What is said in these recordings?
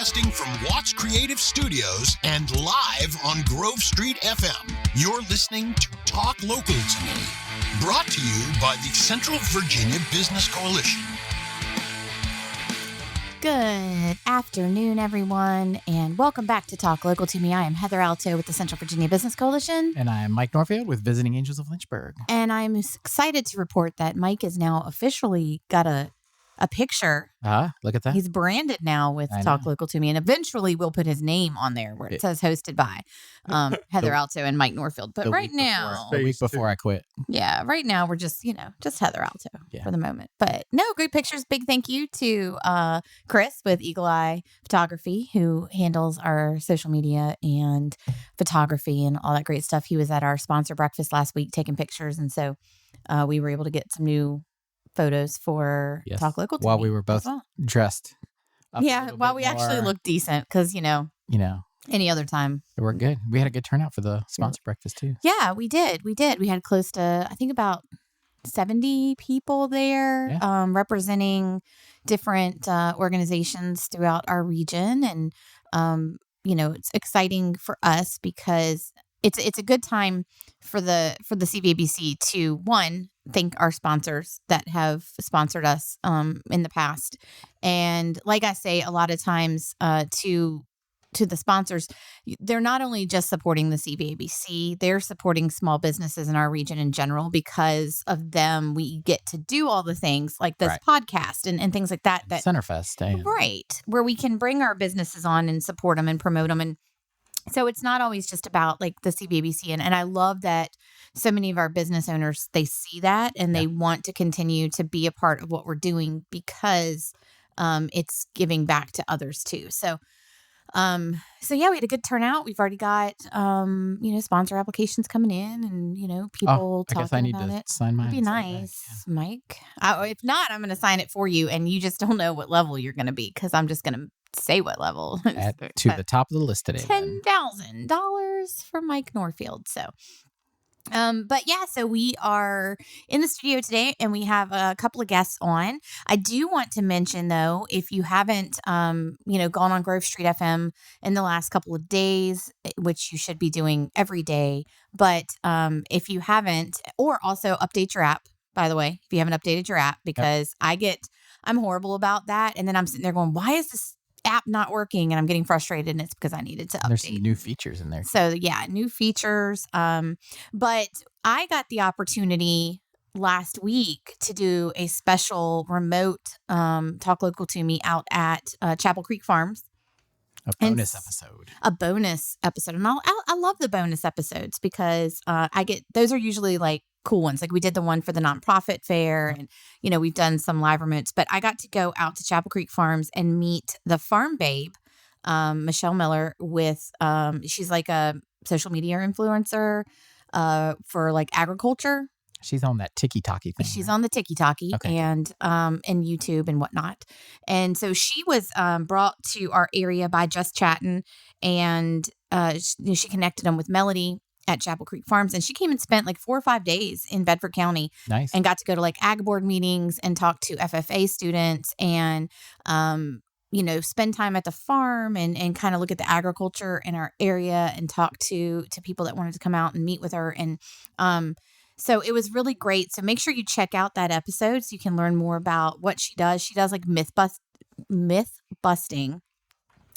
Broadcasting from Watts Creative Studios and live on Grove Street FM. You're listening to Talk Local to Me, brought to you by the Central Virginia Business Coalition. Good afternoon, everyone, and welcome back to Talk Local to Me. I am Heather Alto with the Central Virginia Business Coalition. And I am Mike Norfield with Visiting Angels of Lynchburg. And I'm excited to report that Mike has now officially got a picture. Look at that. He's branded now with Talk Local to Me, and eventually we'll put his name on there where it says hosted by Heather Alto and Mike Norfield. But right now, a week before I quit. Yeah, right now we're just Heather Alto for the moment. But no, great pictures. Big thank you to Chris with Eagle Eye Photography, who handles our social media and photography and all that great stuff. He was at our sponsor breakfast last week taking pictures, and so we were able to get some new photos for Talk Local to while Me we were both dressed up while we actually looked decent, because any other time we're good. We had a good turnout for the sponsor breakfast too. Yeah, we did. We had close to, I think, about 70 people there, representing different organizations throughout our region. And it's exciting for us because it's a good time for the CVABC to, one, thank our sponsors that have sponsored us in the past. And like I say, a lot of times to the sponsors, they're not only just supporting the CVABC, they're supporting small businesses in our region in general. Because of them, we get to do all the things like this podcast and things like that. Centerfest. Right. Where we can bring our businesses on and support them and promote them. And so it's not always just about like the CVABC. And I love that so many of our business owners, they see that and they want to continue to be a part of what we're doing because it's giving back to others too. So we had a good turnout. We've already got, sponsor applications coming in and, people talking about it. I guess I need to sign mine. It'd be nice, Mike. If not, I'm going to sign it for you. And you just don't know what level you're going to be because I'm just going to say what level. To the top of the list today. $10,000 for Mike Norfield. So, so we are in the studio today and we have a couple of guests on. I do want to mention though, if you haven't, gone on Grove Street FM in the last couple of days, which you should be doing every day, but, if you haven't, or also update your app, by the way, if you haven't updated your app, because I'm horrible about that. And then I'm sitting there going, why is this app not working? And I'm getting frustrated, and it's because I needed to update. There's some new features in there. So new features. But I got the opportunity last week to do a special remote Talk Local to Me out at Chapel Creek Farms. A bonus episode. And I love the bonus episodes because those are usually like cool ones. Like we did the one for the nonprofit fair and, we've done some live remotes, but I got to go out to Chapel Creek Farms and meet the farm babe, Michelle Miller with, she's like a social media influencer, for like agriculture. She's on that TikTok-y thing. She's on the TikTok-y and YouTube and whatnot. And so she was brought to our area by Just Chatting, and she connected them with Melody at Chapel Creek Farms. And she came and spent like 4 or 5 days in Bedford County. Nice. And got to go to like ag board meetings and talk to FFA students and, spend time at the farm and kind of look at the agriculture in our area and talk to people that wanted to come out and meet with her. And, so it was really great. So make sure you check out that episode so you can learn more about what she does. She does like myth busting,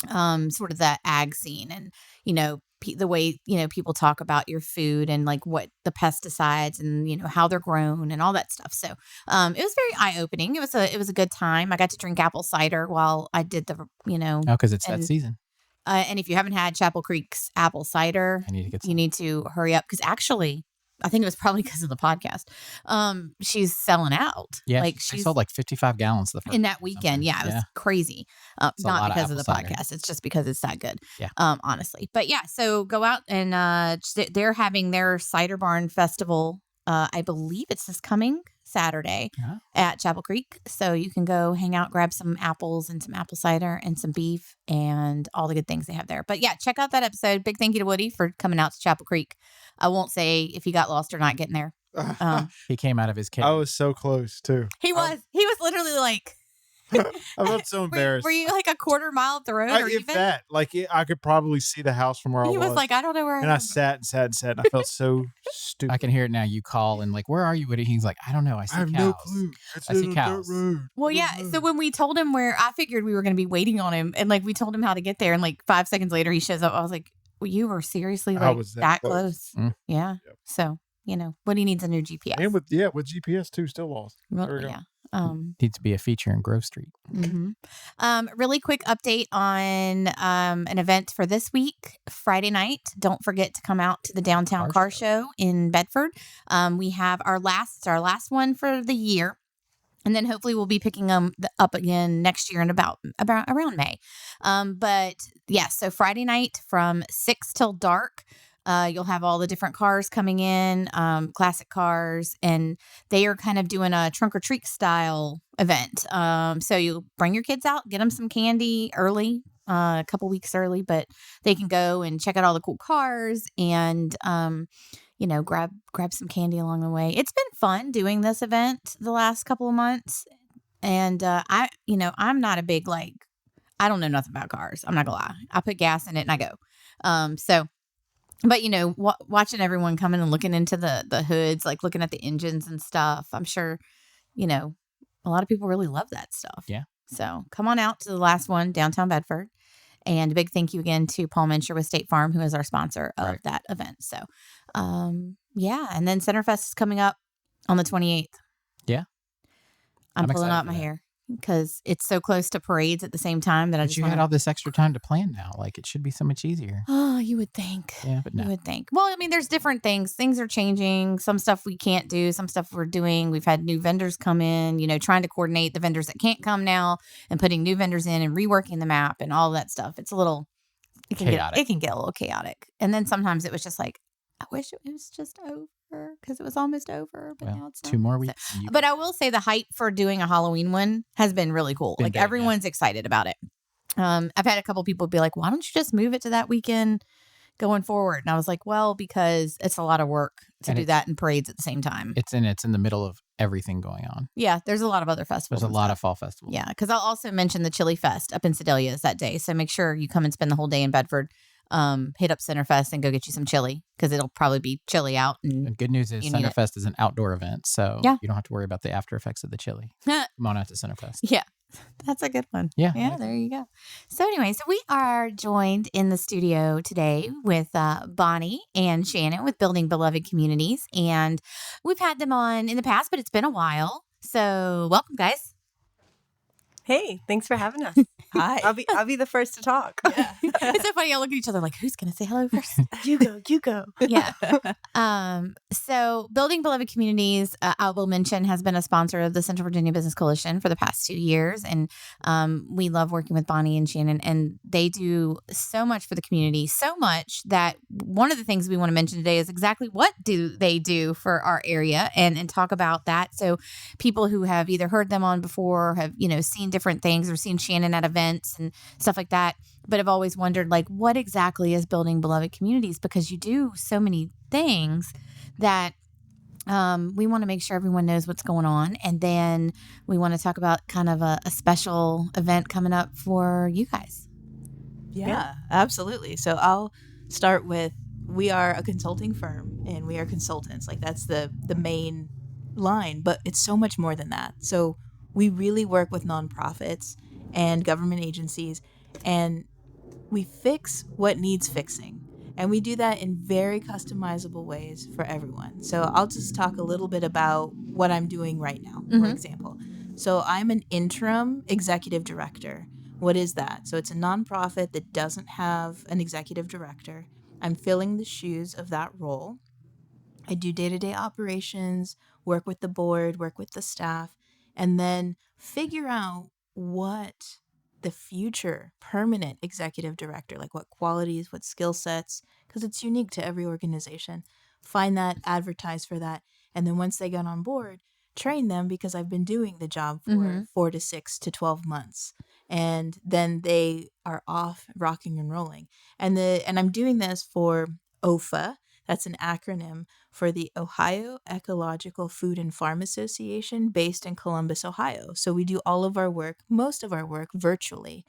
sort of the ag scene and, the way, people talk about your food and like what the pesticides and, how they're grown and all that stuff. So, it was very eye-opening. It was a good time. I got to drink apple cider while I did the, because it's that season. And if you haven't had Chapel Creek's apple cider, you need to hurry up because actually, I think it was probably because of the podcast. She's selling out. Yeah, she sold like 55 gallons in that weekend. Yeah, it was crazy. Not because of the podcast. It's just because it's that good. Yeah. Honestly. But yeah, so go out and they're having their Cider Barn Festival. I believe it's this coming Saturday at Chapel Creek. So you can go hang out, grab some apples and some apple cider and some beef and all the good things they have there. But yeah, check out that episode. Big thank you to Woody for coming out to Chapel Creek. I won't say if he got lost or not getting there. He came out of his cave. I was so close too. He was literally like I felt so embarrassed. Were you like a quarter mile up the road, or If even? that, I could probably see the house from where I He was. was like, I don't know where I and I am. sat and sat and sat, and I felt so stupid. I can hear it now. You call and like, where are you, Woody? He's like, I don't know. I see I have cows. no clue. It's I see in a cows. dirt road. Well, I yeah. don't So know. when we told him where, I figured we were going to be waiting on him, and like we told him how to get there, and like 5 seconds later he shows up. I was like, well, you were seriously I like was that that close. Mm. Yeah. Yep. So Woody needs a new GPS. And with GPS too, still lost. Well, There we go. yeah. Needs to be a feature in Grove Street. Mhm. Really quick update on an event for this week, Friday night. Don't forget to come out to the Downtown Car Show in Bedford. We have our last one for the year. And then hopefully we'll be picking them up again next year in about around May. But yeah, so Friday night from 6 till dark. You'll have all the different cars coming in, classic cars, and they are kind of doing a trunk or treat style event. So you bring your kids out, get them some candy early, a couple weeks early, but they can go and check out all the cool cars and, grab some candy along the way. It's been fun doing this event the last couple of months. And I'm not a big, I don't know nothing about cars. I'm not gonna lie. I put gas in it and I go. But watching everyone coming and looking into the hoods, like looking at the engines and stuff, I'm sure, a lot of people really love that stuff. Yeah. So come on out to the last one, downtown Bedford. And a big thank you again to Paul Mincher with State Farm, who is our sponsor of that event. So, and then Centerfest is coming up on the 28th. Yeah. I'm pulling excited out for my that. hair because it's so close to parades at the same time that I But just you wanna... had all this extra time to plan now. Like, it should be so much easier. Oh, you would think. Yeah, but no. You would think. Well, I mean, there's different things. Things are changing. Some stuff we can't do. Some stuff we're doing. We've had new vendors come in, trying to coordinate the vendors that can't come now and putting new vendors in and reworking the map and all that stuff. It's a little... It can get a little chaotic. And then sometimes it was just like, I wish it was just over because it was almost over. But now it's not. 2 more weeks. and you But I will say the hype for doing a Halloween one has been really cool. Been Like big, yeah. everyone's excited about it. I've had a couple people be like, why don't you just move it to that weekend going forward? And I was like, well, because it's a lot of work to And do it's- that in parades at the same time. It's in the middle of everything going on. Yeah, there's a lot of other festivals. There's a and lot stuff. of fall festivals. Yeah, because I'll also mention the Chili Fest up in Sedalia's that day. So make sure you come and spend the whole day in Bedford. Hit up Centerfest and go get you some chili because it'll probably be chilly out. And And good news is You need it. Centerfest is an outdoor event, so Yeah. you don't have to worry about the after effects of the chili. Come on out to Centerfest. yeah, that's a good one. Yeah. Yeah, there you go. So anyway, we are joined in the studio today with Bonnie and Shannon with Building Beloved Communities. And we've had them on in the past, but it's been a while. So welcome, guys. Hey, thanks for having us. Hi. I'll be the first to talk. It's so funny. I look at each other like, who's going to say hello first? You go. Yeah. So Building Beloved Communities, I will mention, has been a sponsor of the Central Virginia Business Coalition for the past 2 years. And we love working with Bonnie and Shannon, and they do so much for the community, so much that one of the things we want to mention today is exactly what do they do for our area and talk about that. So people who have either heard them on before, have, seen different things or seen Shannon at events and stuff like that, but have always wondered, like, what exactly is Building Beloved Communities? Because you do so many things that we want to make sure everyone knows what's going on. And then we want to talk about kind of a special event coming up for you guys. Yeah, absolutely. So I'll start with, we are a consulting firm and we are consultants. Like, that's the main line, but it's so much more than that. So we really work with nonprofits and government agencies, and we fix what needs fixing. And we do that in very customizable ways for everyone. So I'll just talk a little bit about what I'm doing right now, for example. So I'm an interim executive director. What is that? So it's a nonprofit that doesn't have an executive director. I'm filling the shoes of that role. I do day-to-day operations, work with the board, work with the staff, and then figure out what the future permanent executive director, like what qualities, what skill sets, because it's unique to every organization, find that, advertise for that. And then once they get on board, train them, because I've been doing the job for 4 to 6 to 12 months. And then they are off rocking and rolling. And I'm doing this for OFA. That's an acronym for the Ohio Ecological Food and Farm Association based in Columbus, Ohio. So we do all of our work, most of our work virtually,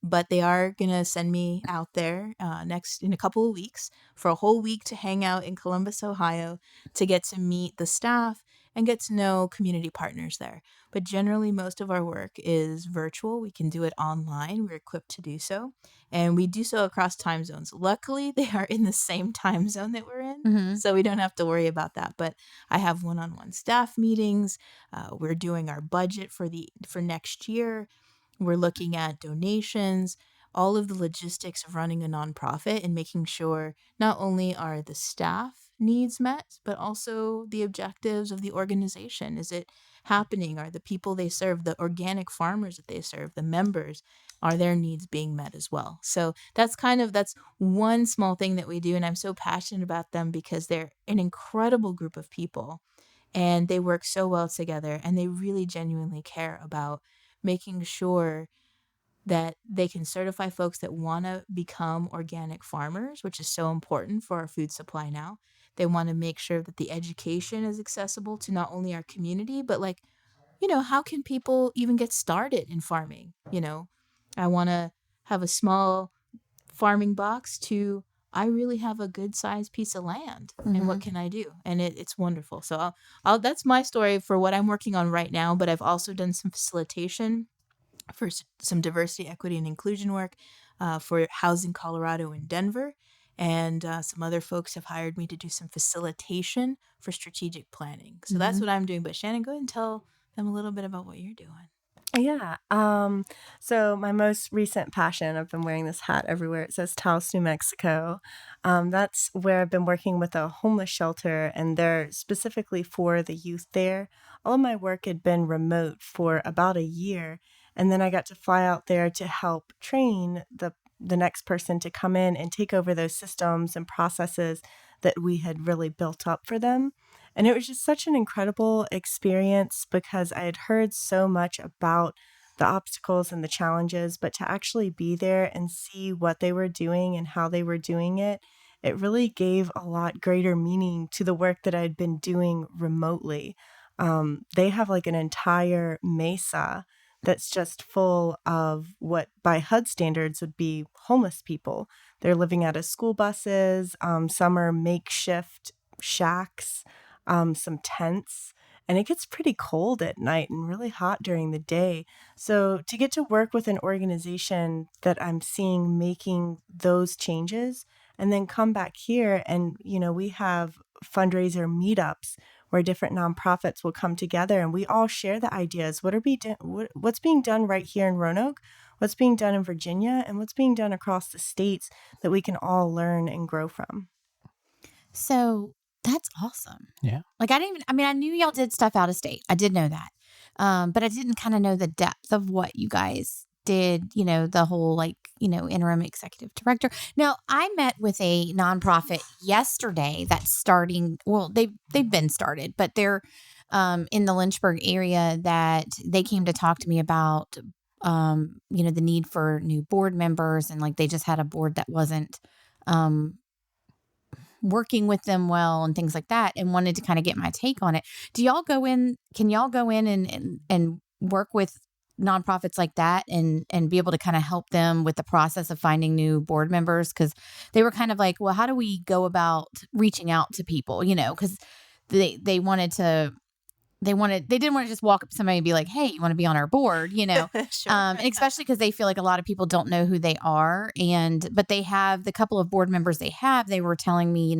but they are going to send me out there next in a couple of weeks for a whole week to hang out in Columbus, Ohio, to get to meet the staff and get to know community partners there. But generally, most of our work is virtual. We can do it online. We're equipped to do so. And we do so across time zones. Luckily, they are in the same time zone that we're in, so we don't have to worry about that. But I have one-on-one staff meetings. We're doing our budget for next year. We're looking at donations, all of the logistics of running a nonprofit and making sure not only are the staff needs met, but also the objectives of the organization. Is it happening? Are the people they serve, the organic farmers that they serve, the members, are their needs being met as well? So that's one small thing that we do. And I'm so passionate about them because they're an incredible group of people and they work so well together and they really genuinely care about making sure that they can certify folks that want to become organic farmers, which is so important for our food supply now. They want to make sure that the education is accessible to not only our community, but how can people even get started in farming? I want to have a small farming box to I really have a good sized piece of land and what can I do? And it's wonderful. So that's my story for what I'm working on right now, but I've also done some facilitation for some diversity, equity, and inclusion work for Housing Colorado in Denver. And some other folks have hired me to do some facilitation for strategic planning. So that's what I'm doing. But Shannon, go ahead and tell them a little bit about what you're doing. Yeah. So my most recent passion, I've been wearing this hat everywhere. It says Taos, New Mexico. That's where I've been working with a homeless shelter, and they're specifically for the youth there. All of my work had been remote for about a year, and then I got to fly out there to help train the next person to come in and take over those systems and processes that we had really built up for them. And it was just such an incredible experience because I had heard so much about the obstacles and the challenges, but to actually be there and see what they were doing and how they were doing it, it really gave a lot greater meaning to the work that I'd been doing remotely. They have like an entire mesa that's just full of what by HUD standards would be homeless people. They're living out of school buses. Some are makeshift shacks, some tents, and it gets pretty cold at night and really hot during the day. So to get to work with an organization that I'm seeing making those changes and then come back here and, we have fundraiser meetups where different nonprofits will come together and we all share the ideas. What's being done right here in Roanoke, what's being done in Virginia, and what's being done across the states that we can all learn and grow from. So that's awesome. Yeah. I knew y'all did stuff out of state. I did know that. But I didn't kind of know the depth of what you guys did, the whole interim executive director. Now, I met with a nonprofit yesterday that's starting. Well, they've been started, but they're in the Lynchburg area that they came to talk to me about, the need for new board members. And they just had a board that wasn't working with them well and things like that, and wanted to kind of get my take on it. Can y'all go in and work with nonprofits like that and be able to kind of help them with the process of finding new board members? Because they were kind of like, well, how do we go about reaching out to people? Because they didn't want to just walk up to somebody and be like, hey, you want to be on our board, Sure. And especially because they feel like a lot of people don't know who they are. But they have the couple of board members they were telling me,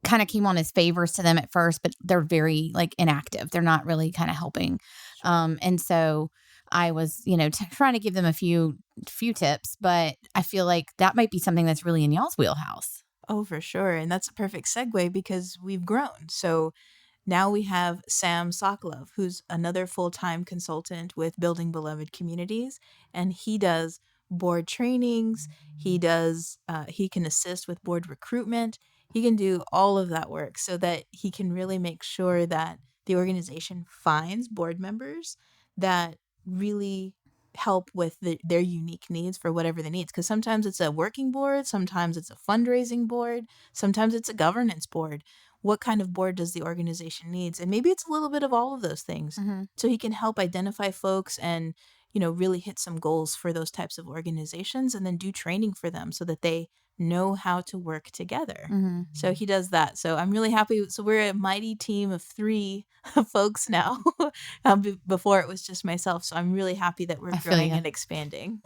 kind of came on as favors to them at first, but they're very inactive. They're not really kind of helping. And so I was, trying to give them a few tips, but I feel like that might be something that's really in y'all's wheelhouse. Oh, for sure. And that's a perfect segue because we've grown. So now we have Sam Sokolov, who's another full-time consultant with Building Beloved Communities, and he does board trainings. He can assist with board recruitment. He can do all of that work so that he can really make sure that the organization finds board members that really help with their unique needs for whatever they need. Because sometimes it's a working board, sometimes it's a fundraising board, sometimes it's a governance board. What kind of board does the organization needs? And maybe it's a little bit of all of those things. So he can help identify folks and, really hit some goals for those types of organizations and then do training for them so that they know how to work together. So he does that. So I'm really happy. So we're a mighty team of 3 folks now. Before it was just myself. So I'm really happy that we're growing and expanding.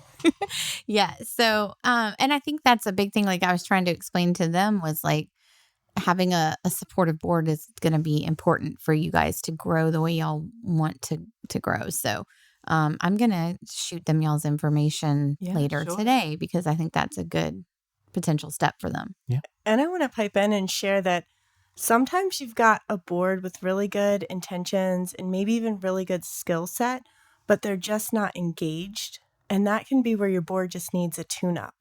Yeah. So, and I think that's a big thing. Like I was trying to explain to them was like having a supportive board is going to be important for you guys to grow the way y'all want to grow. So, I'm going to shoot them y'all's information later today because I think that's a good potential step for them. Yeah. And I want to pipe in and share that sometimes you've got a board with really good intentions and maybe even really good skill set, but they're just not engaged. And that can be where your board just needs a tune-up.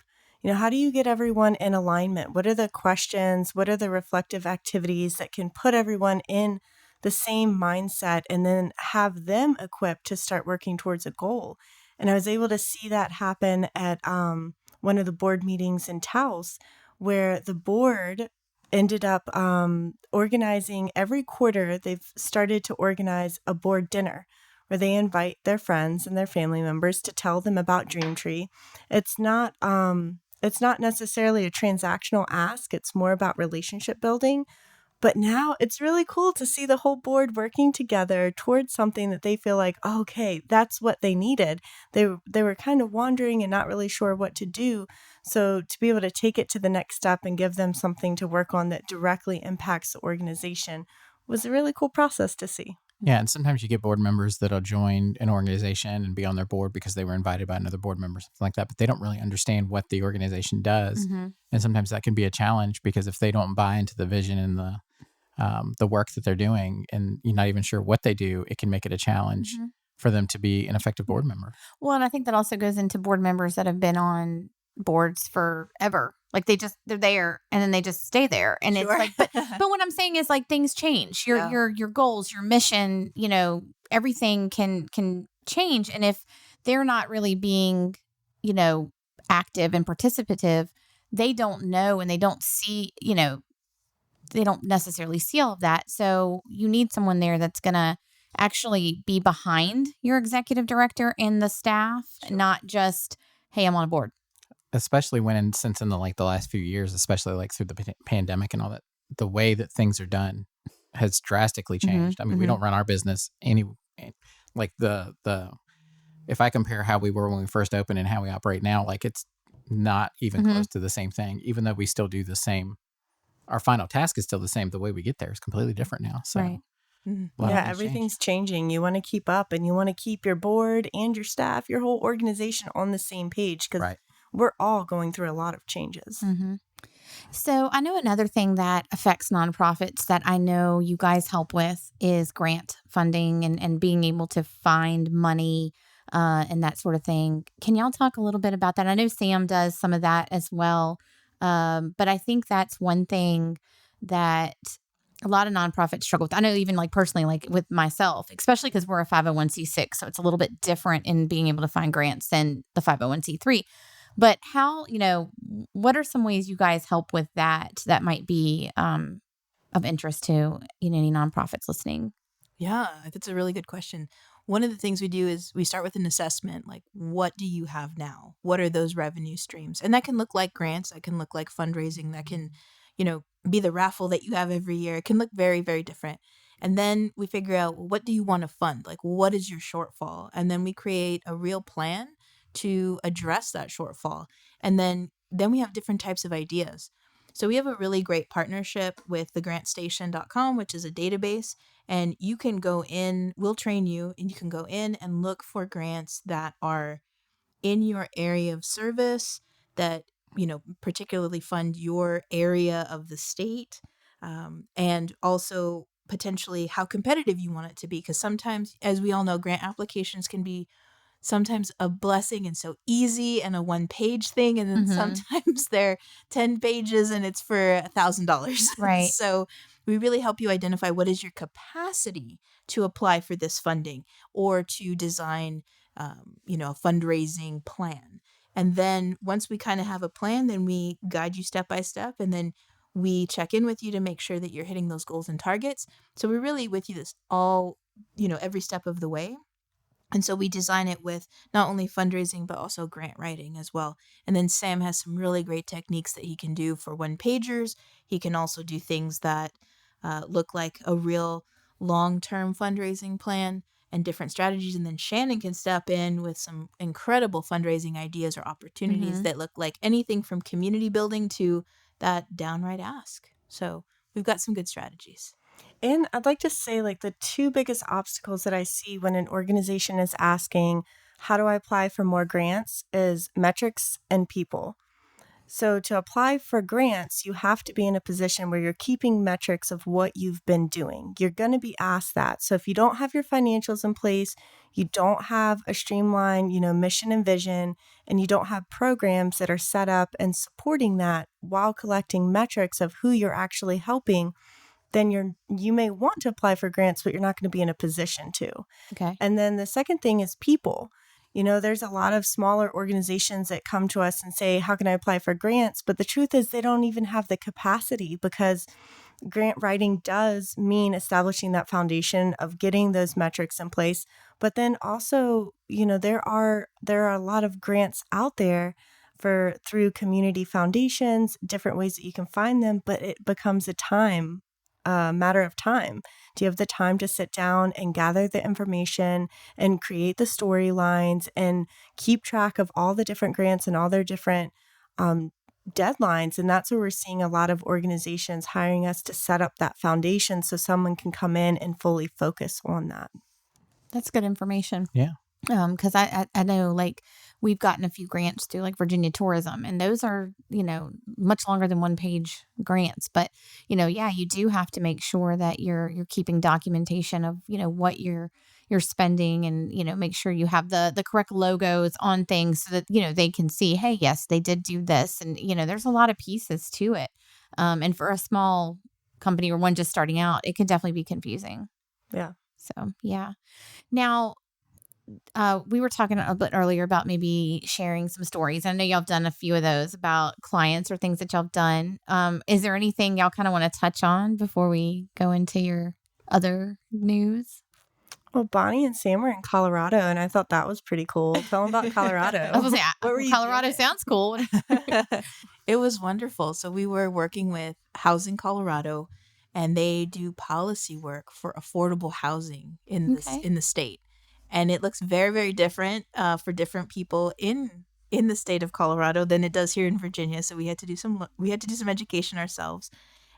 How do you get everyone in alignment? What are the questions? What are the reflective activities that can put everyone in the same mindset and then have them equipped to start working towards a goal? And I was able to see that happen at one of the board meetings in Taos, where the board ended up organizing every quarter. They've started to organize a board dinner where they invite their friends and their family members to tell them about Dreamtree. It's not necessarily a transactional ask. It's more about relationship building. But now it's really cool to see the whole board working together towards something that they feel like, oh, okay, that's what they needed. They were kind of wandering and not really sure what to do. So to be able to take it to the next step and give them something to work on that directly impacts the organization was a really cool process to see. Yeah, and sometimes you get board members that'll join an organization and be on their board because they were invited by another board member, something like that, but they don't really understand what the organization does. And sometimes that can be a challenge because if they don't buy into the vision and the work that they're doing and you're not even sure what they do, it can make it a challenge for them to be an effective board member. Well, and I think that also goes into board members that have been on boards forever. Like they're there and then they just stay there. And it's like, but what I'm saying is like things change. Your goals, your mission, everything can change. And if they're not really being, active and participative, they don't know and they don't see, they don't necessarily see all of that. So you need someone there that's going to actually be behind your executive director and the staff, not just, hey, I'm on a board. Especially since in the last few years, especially like through the pandemic and all that, the way that things are done has drastically changed. I mean, we don't run our business if I compare how we were when we first opened and how we operate now, like it's not even close to the same thing, even though we still do the same. Our final task is still the same. The way we get there is completely different now. So right. Yeah, everything's changing. You want to keep up and you want to keep your board and your staff, your whole organization on the same page because we're all going through a lot of changes. So I know another thing that affects nonprofits that I know you guys help with is grant funding and being able to find money and that sort of thing. Can y'all talk a little bit about that? I know Sam does some of that as well. But I think that's one thing that a lot of nonprofits struggle with. I know even like personally, like with myself, especially because we're a 501c6. So it's a little bit different in being able to find grants than the 501c3. But how, what are some ways you guys help with that might be of interest to any nonprofits listening? Yeah, that's a really good question. One of the things we do is we start with an assessment, like what do you have now? What are those revenue streams? And that can look like grants, that can look like fundraising, that can, be the raffle that you have every year. It can look very, very different. And then we figure out, well, what do you want to fund? Like, what is your shortfall? And then we create a real plan to address that shortfall. And then we have different types of ideas. So we have a really great partnership with thegrantstation.com, which is a database. And you can go in, we'll train you, and you can go in and look for grants that are in your area of service that, particularly fund your area of the state. And also potentially how competitive you want it to be. Because sometimes, as we all know, grant applications can be sometimes a blessing and so easy and a 1-page thing. And then sometimes they're 10 pages and it's for $1,000. Right. So we really help you identify what is your capacity to apply for this funding or to design a fundraising plan. And then once we kind of have a plan, then we guide you step by step, and then we check in with you to make sure that you're hitting those goals and targets. So we're really with you this all, every step of the way. And so we design it with not only fundraising, but also grant writing as well. And then Sam has some really great techniques that he can do for one pagers. He can also do things that look like a real long-term fundraising plan and different strategies. And then Shannon can step in with some incredible fundraising ideas or opportunities that look like anything from community building to that downright ask. So we've got some good strategies. And I'd like to say, like, the two biggest obstacles that I see when an organization is asking, how do I apply for more grants, is metrics and people. So to apply for grants, you have to be in a position where you're keeping metrics of what you've been doing. You're going to be asked that. So if you don't have your financials in place, you don't have a streamlined, mission and vision, and you don't have programs that are set up and supporting that while collecting metrics of who you're actually helping, then you may want to apply for grants, but you're not going to be in a position to. Okay. And then the second thing is people. There's a lot of smaller organizations that come to us and say, how can I apply for grants? But the truth is they don't even have the capacity, because grant writing does mean establishing that foundation of getting those metrics in place. But then also, there are a lot of grants out there through community foundations, different ways that you can find them, but it becomes a matter of time. Do you have the time to sit down and gather the information and create the storylines and keep track of all the different grants and all their different deadlines? And that's where we're seeing a lot of organizations hiring us to set up that foundation so someone can come in and fully focus on that. That's good information. Yeah. Because I know, like, we've gotten a few grants through, like, Virginia Tourism, and those are, much longer than 1-page grants. But, you do have to make sure that you're keeping documentation of, what you're spending, and, make sure you have the correct logos on things so that, they can see, hey, yes, they did do this. And, there's a lot of pieces to it. And for a small company or one just starting out, it can definitely be confusing. Yeah. So, yeah. Now, we were talking a bit earlier about maybe sharing some stories. I know y'all have done a few of those about clients or things that y'all have done. Is there anything y'all kind of want to touch on before we go into your other news? Well, Bonnie and Sam were in Colorado, and I thought that was pretty cool. Tell them about Colorado. I was like, Colorado sounds cool. It was wonderful. So we were working with Housing Colorado, and they do policy work for affordable housing in the state. And it looks very, very different for different people in the state of Colorado than it does here in Virginia. So we had to do some education ourselves.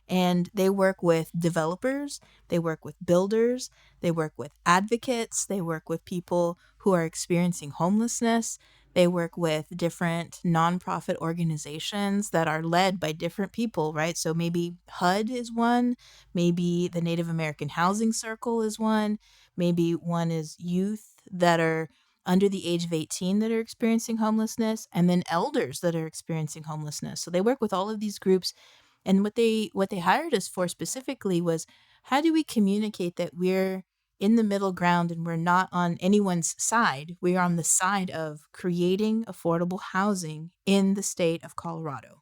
And they work with developers, they work with builders, they work with advocates, they work with people who are experiencing homelessness. They work with different nonprofit organizations that are led by different people, right? So maybe HUD is one, maybe the Native American Housing Circle is one, maybe one is youth that are under the age of 18 that are experiencing homelessness, and then elders that are experiencing homelessness. So they work with all of these groups. And what they hired us for specifically was, how do we communicate that we're in the middle ground and we're not on anyone's side? We are on the side of creating affordable housing in the state of Colorado.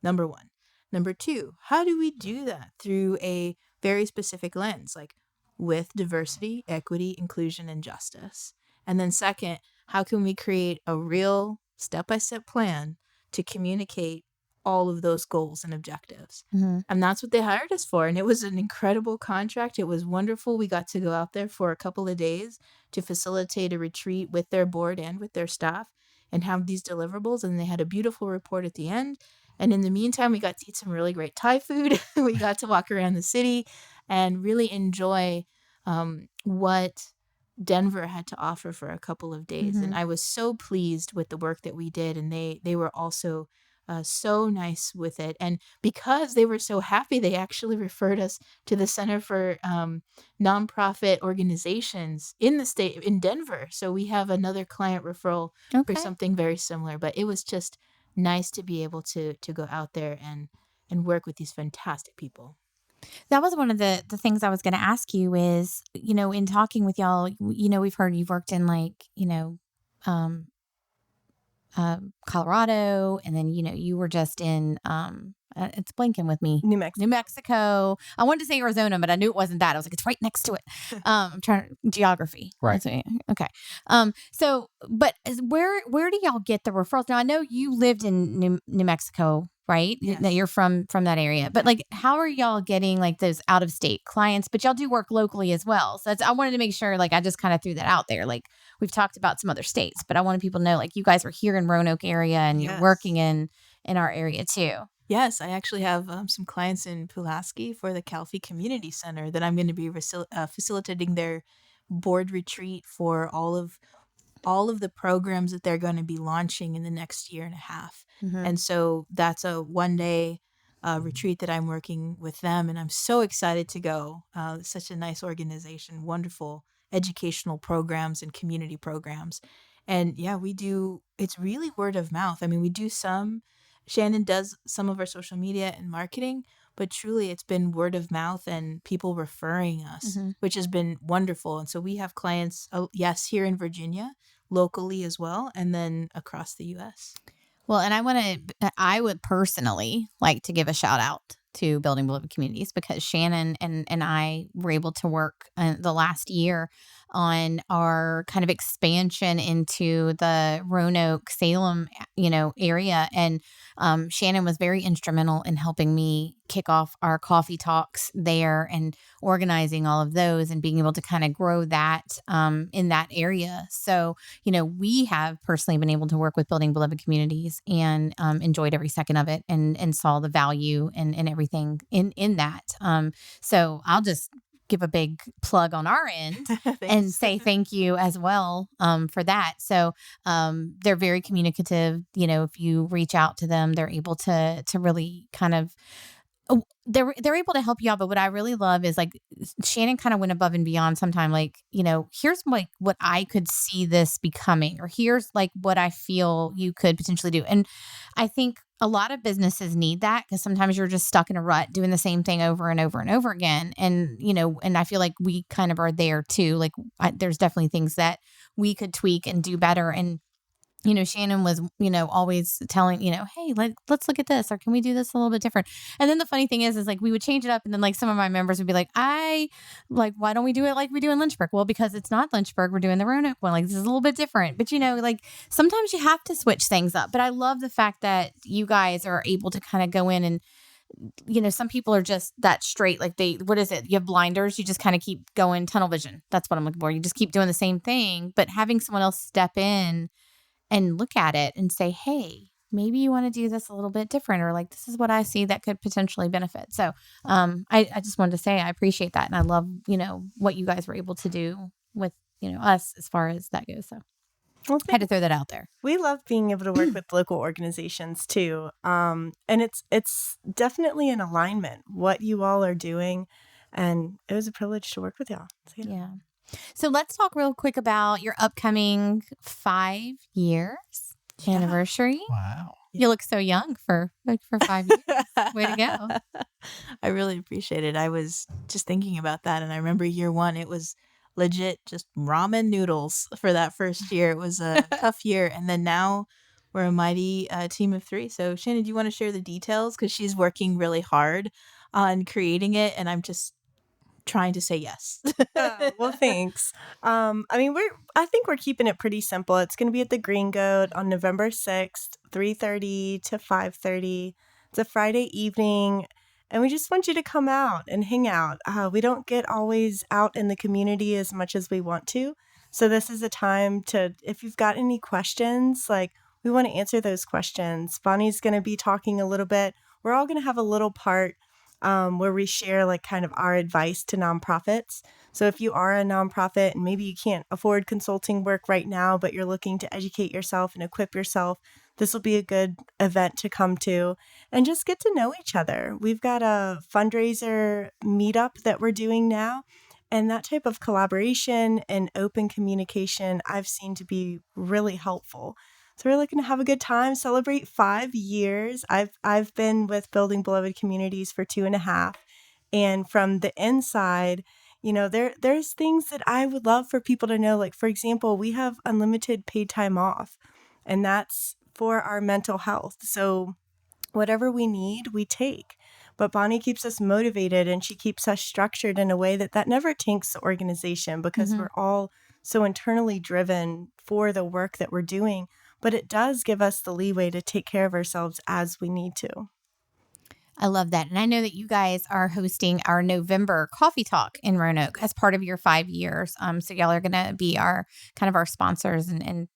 Number one. Number two, how do we do that through a very specific lens, like with diversity, equity, inclusion, and justice? And then second, how can we create a real step-by-step plan to communicate all of those goals and objectives? Mm-hmm. And that's what they hired us for. And it was an incredible contract. It was wonderful. We got to go out there for a couple of days to facilitate a retreat with their board and with their staff and have these deliverables. And they had a beautiful report at the end. And in the meantime, we got to eat some really great Thai food. We got to walk around the city and really enjoy what Denver had to offer for a couple of days. Mm-hmm. And I was so pleased with the work that we did. And they were also so nice with it. And because they were so happy, they actually referred us to the Center for Nonprofit Organizations in the state, in Denver. So we have another client referral for something very similar. But it was just nice to be able to go out there and work with these fantastic people. That was one of the things I was going to ask you is, in talking with y'all, we've heard you've worked in um, Colorado, and then you were just in it's blanking with me. New Mexico. New Mexico. I wanted to say Arizona, but I knew it wasn't that. I was like, it's right next to it. I'm trying geography. Right. Okay. So, but where do y'all get the referrals? Now I know you lived in New Mexico, right? Yes. That you're from that area, but like, how are y'all getting like those out of state clients? But y'all do work locally as well. So I wanted to make sure, like, I just kind of threw that out there. Like, we've talked about some other states, but I wanted people to know, like, you guys are here in Roanoke area and you're Yes. working in our area too. Yes, I actually have some clients in Pulaski for the Calfee Community Center that I'm going to be facilitating their board retreat for all of the programs that they're going to be launching in the next year and a half. And so that's a 1-day retreat that I'm working with them, and I'm so excited to go. It's such a nice organization, wonderful educational programs and community programs. And yeah, it's really word of mouth. I mean, we do Shannon does some of our social media and marketing, but truly it's been word of mouth and people referring us, which has been wonderful. And so we have clients, yes, here in Virginia, locally as well, and then across the U.S. Well, and I would personally like to give a shout out to Building Beloved Communities, because Shannon and I were able to work the last year on our kind of expansion into the Roanoke, Salem, area. And Shannon was very instrumental in helping me kick off our coffee talks there and organizing all of those and being able to kind of grow that in that area. So, we have personally been able to work with Building Beloved Communities and enjoyed every second of it and saw the value and everything in that. So I'll just give a big plug on our end and say thank you as well for that. So they're very communicative. If you reach out to them, they're able to really kind of they're able to help you out. But what I really love is, like, Shannon kind of went above and beyond sometime, like, here's like what I could see this becoming, or here's like what I feel you could potentially do. And I think a lot of businesses need that, because sometimes you're just stuck in a rut doing the same thing over and over and over again. And, and I feel like we kind of are there too. Like, there's definitely things that we could tweak and do better. And Shannon was, always telling, hey, let's look at this, or can we do this a little bit different? And then the funny thing is like, we would change it up. And then, like, some of my members would be like, why don't we do it like we do in Lynchburg? Well, because it's not Lynchburg. We're doing the Roanoke one. Like, this is a little bit different. But, like, sometimes you have to switch things up. But I love the fact that you guys are able to kind of go in and, some people are just that straight. Like, what is it? You have blinders. You just kind of keep going, tunnel vision. That's what I'm looking for. You just keep doing the same thing. But having someone else step in and look at it and say, hey, maybe you want to do this a little bit different, or like, this is what I see that could potentially benefit. So I just wanted to say I appreciate that. And I love, what you guys were able to do with, us as far as that goes. So I had to throw that out there. We love being able to work with local organizations too. And it's definitely in alignment what you all are doing. And it was a privilege to work with y'all. So, yeah. So let's talk real quick about your upcoming 5 years anniversary. Wow. You look so young for 5 years. Way to go. I really appreciate it. I was just thinking about that, and I remember year 1, it was legit just ramen noodles for that first year. It was a tough year, and then now we're a mighty team of 3. So Shannon, do you want to share the details? Because she's working really hard on creating it, and I'm just trying to say yes. Well, thanks. I think we're keeping it pretty simple. It's going to be at the Green Goat on November 6th, 3:30 to 5:30. It's a Friday evening, and we just want you to come out and hang out. We don't get always out in the community as much as we want to. So this is a time to, if you've got any questions, like, we want to answer those questions. Bonnie's going to be talking a little bit. We're all going to have a little part where we share, like, kind of our advice to nonprofits. So if you are a nonprofit and maybe you can't afford consulting work right now, but you're looking to educate yourself and equip yourself, this will be a good event to come to and just get to know each other. We've got a fundraiser meetup that we're doing now, and that type of collaboration and open communication I've seen to be really helpful. So we're looking to have a good time, celebrate 5 years. I've been with Building Beloved Communities for 2.5. And from the inside, there's things that I would love for people to know. Like, for example, we have unlimited paid time off, and that's for our mental health. So whatever we need, we take. But Bonnie keeps us motivated, and she keeps us structured in a way that never tanks the organization, because we're all so internally driven for the work that we're doing. But it does give us the leeway to take care of ourselves as we need to. I love that. And I know that you guys are hosting our November coffee talk in Roanoke as part of your 5 years. So y'all are going to be our sponsors, and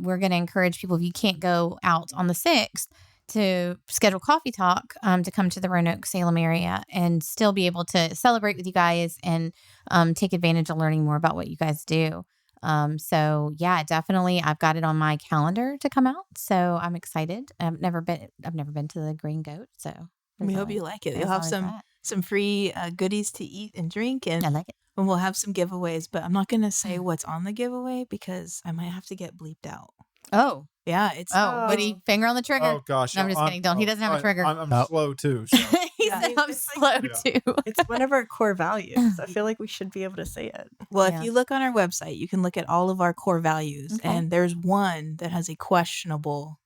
we're going to encourage people, if you can't go out on the 6th, to schedule coffee talk, to come to the Roanoke Salem area and still be able to celebrate with you guys and take advantage of learning more about what you guys do. So yeah, definitely, I've got it on my calendar to come out. So I'm excited. I've never been to the Green Goat, so we hope you like it. You'll have some free goodies to eat and drink, and I like it. And we'll have some giveaways. But I'm not going to say what's on the giveaway because I might have to get bleeped out. Oh. Yeah, it's Woody, finger on the trigger. Oh gosh, No, I'm just kidding. He doesn't have a trigger. I'm slow too. So. He said I'm slow too. It's one of our core values. I feel like we should be able to say it. Well, if you look on our website, you can look at all of our core values, and there's one that has a questionable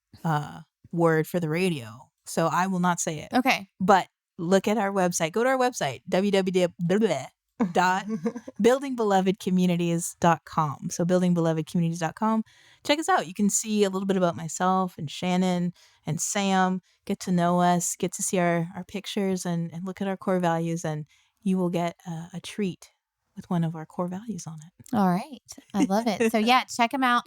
word for the radio. So I will not say it. Okay. But look at our website. Go to our website, www.buildingbelovedcommunities.com. So buildingbelovedcommunities.com. Check us out. You can see a little bit about myself and Shannon and Sam. Get to know us. Get to see our pictures and look at our core values. And you will get a treat with one of our core values on it. All right. I love it. So yeah, check them out.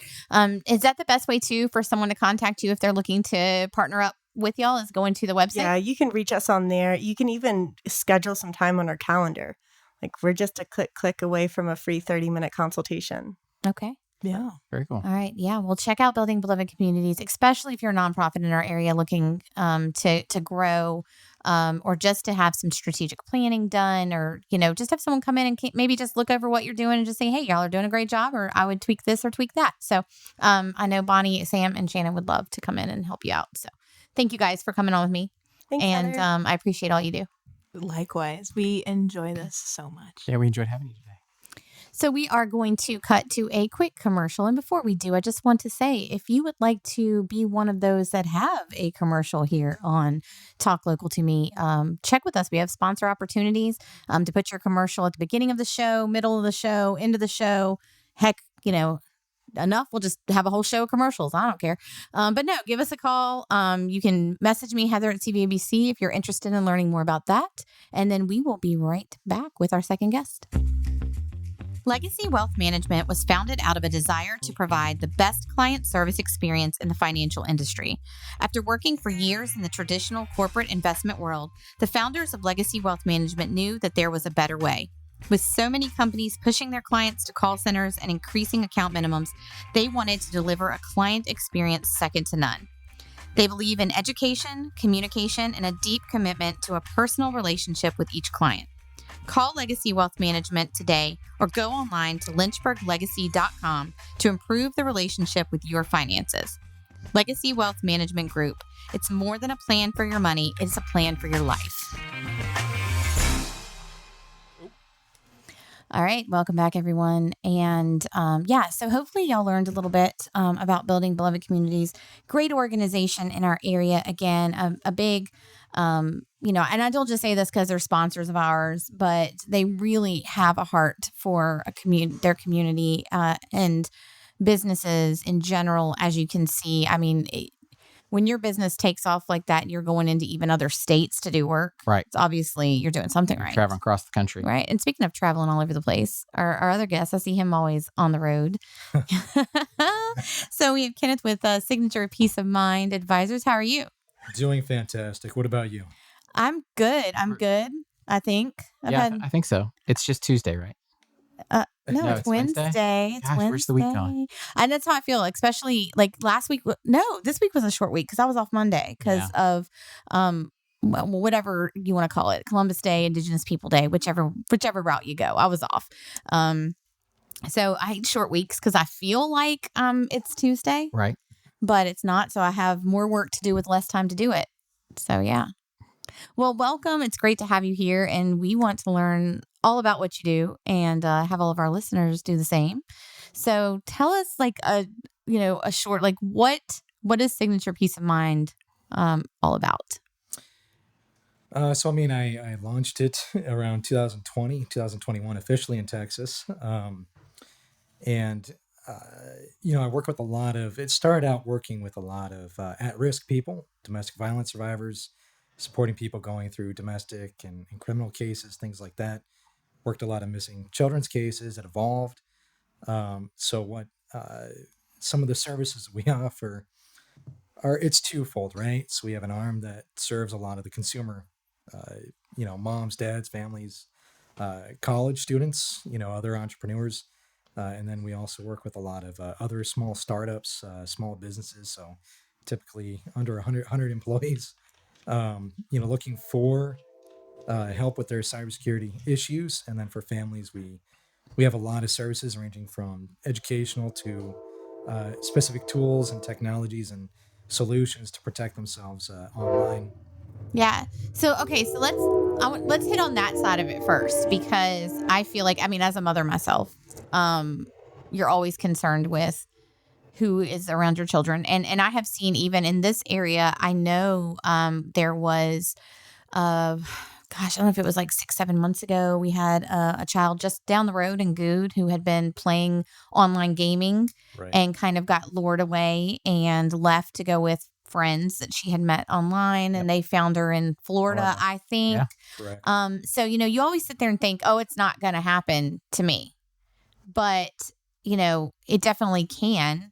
Is that the best way too for someone to contact you if they're looking to partner up with y'all, is going to the website? Yeah, you can reach us on there. You can even schedule some time on our calendar. Like, we're just a click away from a free 30-minute consultation. Okay. Yeah. Very cool. All right. Yeah. Well, check out Building Beloved Communities, especially if you're a nonprofit in our area looking to grow, or just to have some strategic planning done, or, just have someone come in and maybe just look over what you're doing and just say, hey, y'all are doing a great job, or I would tweak this or tweak that. So I know Bonnie, Sam, and Shannon would love to come in and help you out. So thank you guys for coming on with me. Thanks, and Heather. I appreciate all you do. Likewise. We enjoy this so much. Yeah, we enjoyed having you today. So we are going to cut to a quick commercial. And before we do, I just want to say, if you would like to be one of those that have a commercial here on Talk Local to Me, check with us. We have sponsor opportunities to put your commercial at the beginning of the show, middle of the show, end of the show. Heck, enough. We'll just have a whole show of commercials. I don't care. But no, give us a call. You can message me, Heather at CVABC, if you're interested in learning more about that. And then we will be right back with our second guest. Legacy Wealth Management was founded out of a desire to provide the best client service experience in the financial industry. After working for years in the traditional corporate investment world, the founders of Legacy Wealth Management knew that there was a better way. With so many companies pushing their clients to call centers and increasing account minimums, they wanted to deliver a client experience second to none. They believe in education, communication, and a deep commitment to a personal relationship with each client. Call Legacy Wealth Management today or go online to lynchburglegacy.com to improve the relationship with your finances. Legacy Wealth Management Group. It's more than a plan for your money, it's a plan for your life. All right. Welcome back, everyone. And so hopefully y'all learned a little bit about Building Beloved Communities. Great organization in our area. Again, a big, and I don't just say this because they're sponsors of ours, but they really have a heart for their community and businesses in general. As you can see, I mean, when your business takes off like that, you're going into even other states to do work. Right. It's obviously you're doing something right. Traveling across the country. Right. And speaking of traveling all over the place, our other guest, I see him always on the road. So we have Kenneth with Signature Peace of Mind Advisors. How are you? Doing fantastic. What about you? I'm good. I think. I think so. It's just Tuesday, right? No, it's Wednesday. It's Gosh, Wednesday. where's the week gone? And that's how I feel, especially like last week. No, this week was a short week because I was off Monday because of whatever you want to call it, Columbus Day, Indigenous People Day, whichever route you go. I was off. So I hate short weeks because I feel like it's Tuesday. Right. But it's not. So I have more work to do with less time to do it. So yeah. Well, welcome. It's great to have you here, and we want to learn all about what you do and have all of our listeners do the same. So, tell us like a short like what is Signature Peace of Mind all about? So, I mean, I launched it around 2020, 2021, officially in Texas. And, uh, I work with it started out working with a lot of at risk people, domestic violence survivors, supporting people going through domestic and criminal cases, things like that. Worked a lot of missing children's cases. It evolved. So, what some of the services we offer it's twofold, right? So, we have an arm that serves a lot of the consumer moms, dads, families, college students, other entrepreneurs. And then we also work with a lot of other small startups, small businesses. So typically under 100 employees, looking for help with their cybersecurity issues. And then for families, we have a lot of services ranging from educational to specific tools and technologies and solutions to protect themselves online. Yeah. So okay, so let's hit on that side of it first because I feel like as a mother myself, you're always concerned with who is around your children, and I have seen even in this area, I know there was I don't know if it was like 6-7 months ago, we had a child just down the road in Good who had been playing online gaming Right. and kind of got lured away and left to go with friends that she had met online, and they found her in Florida, Wow. I think. Yeah. Correct. So you always sit there and think, oh, it's not going to happen to me, but it definitely can.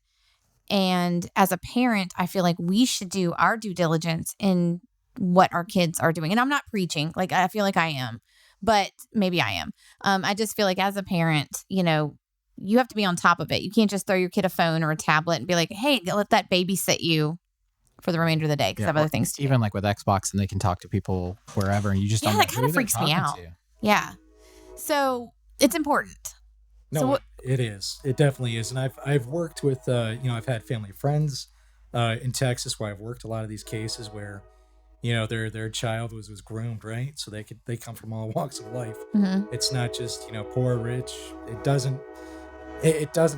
And as a parent, I feel like we should do our due diligence in what our kids are doing. And I'm not preaching, like I feel like I am, but maybe I am. I just feel like as a parent, you have to be on top of it. You can't just throw your kid a phone or a tablet and be like, hey, let that babysit you for the remainder of the day because I have or other things to do. even like with Xbox, and they can talk to people wherever, and you just don't know that kind who of they're freaks me talking out. to. Yeah. So it's important. No, So what- it is. It definitely is. And I've worked with I've had family friends in Texas where I've worked a lot of these cases where their child was groomed, right? So they come from all walks of life. Mhm. It's not just poor, rich. It doesn't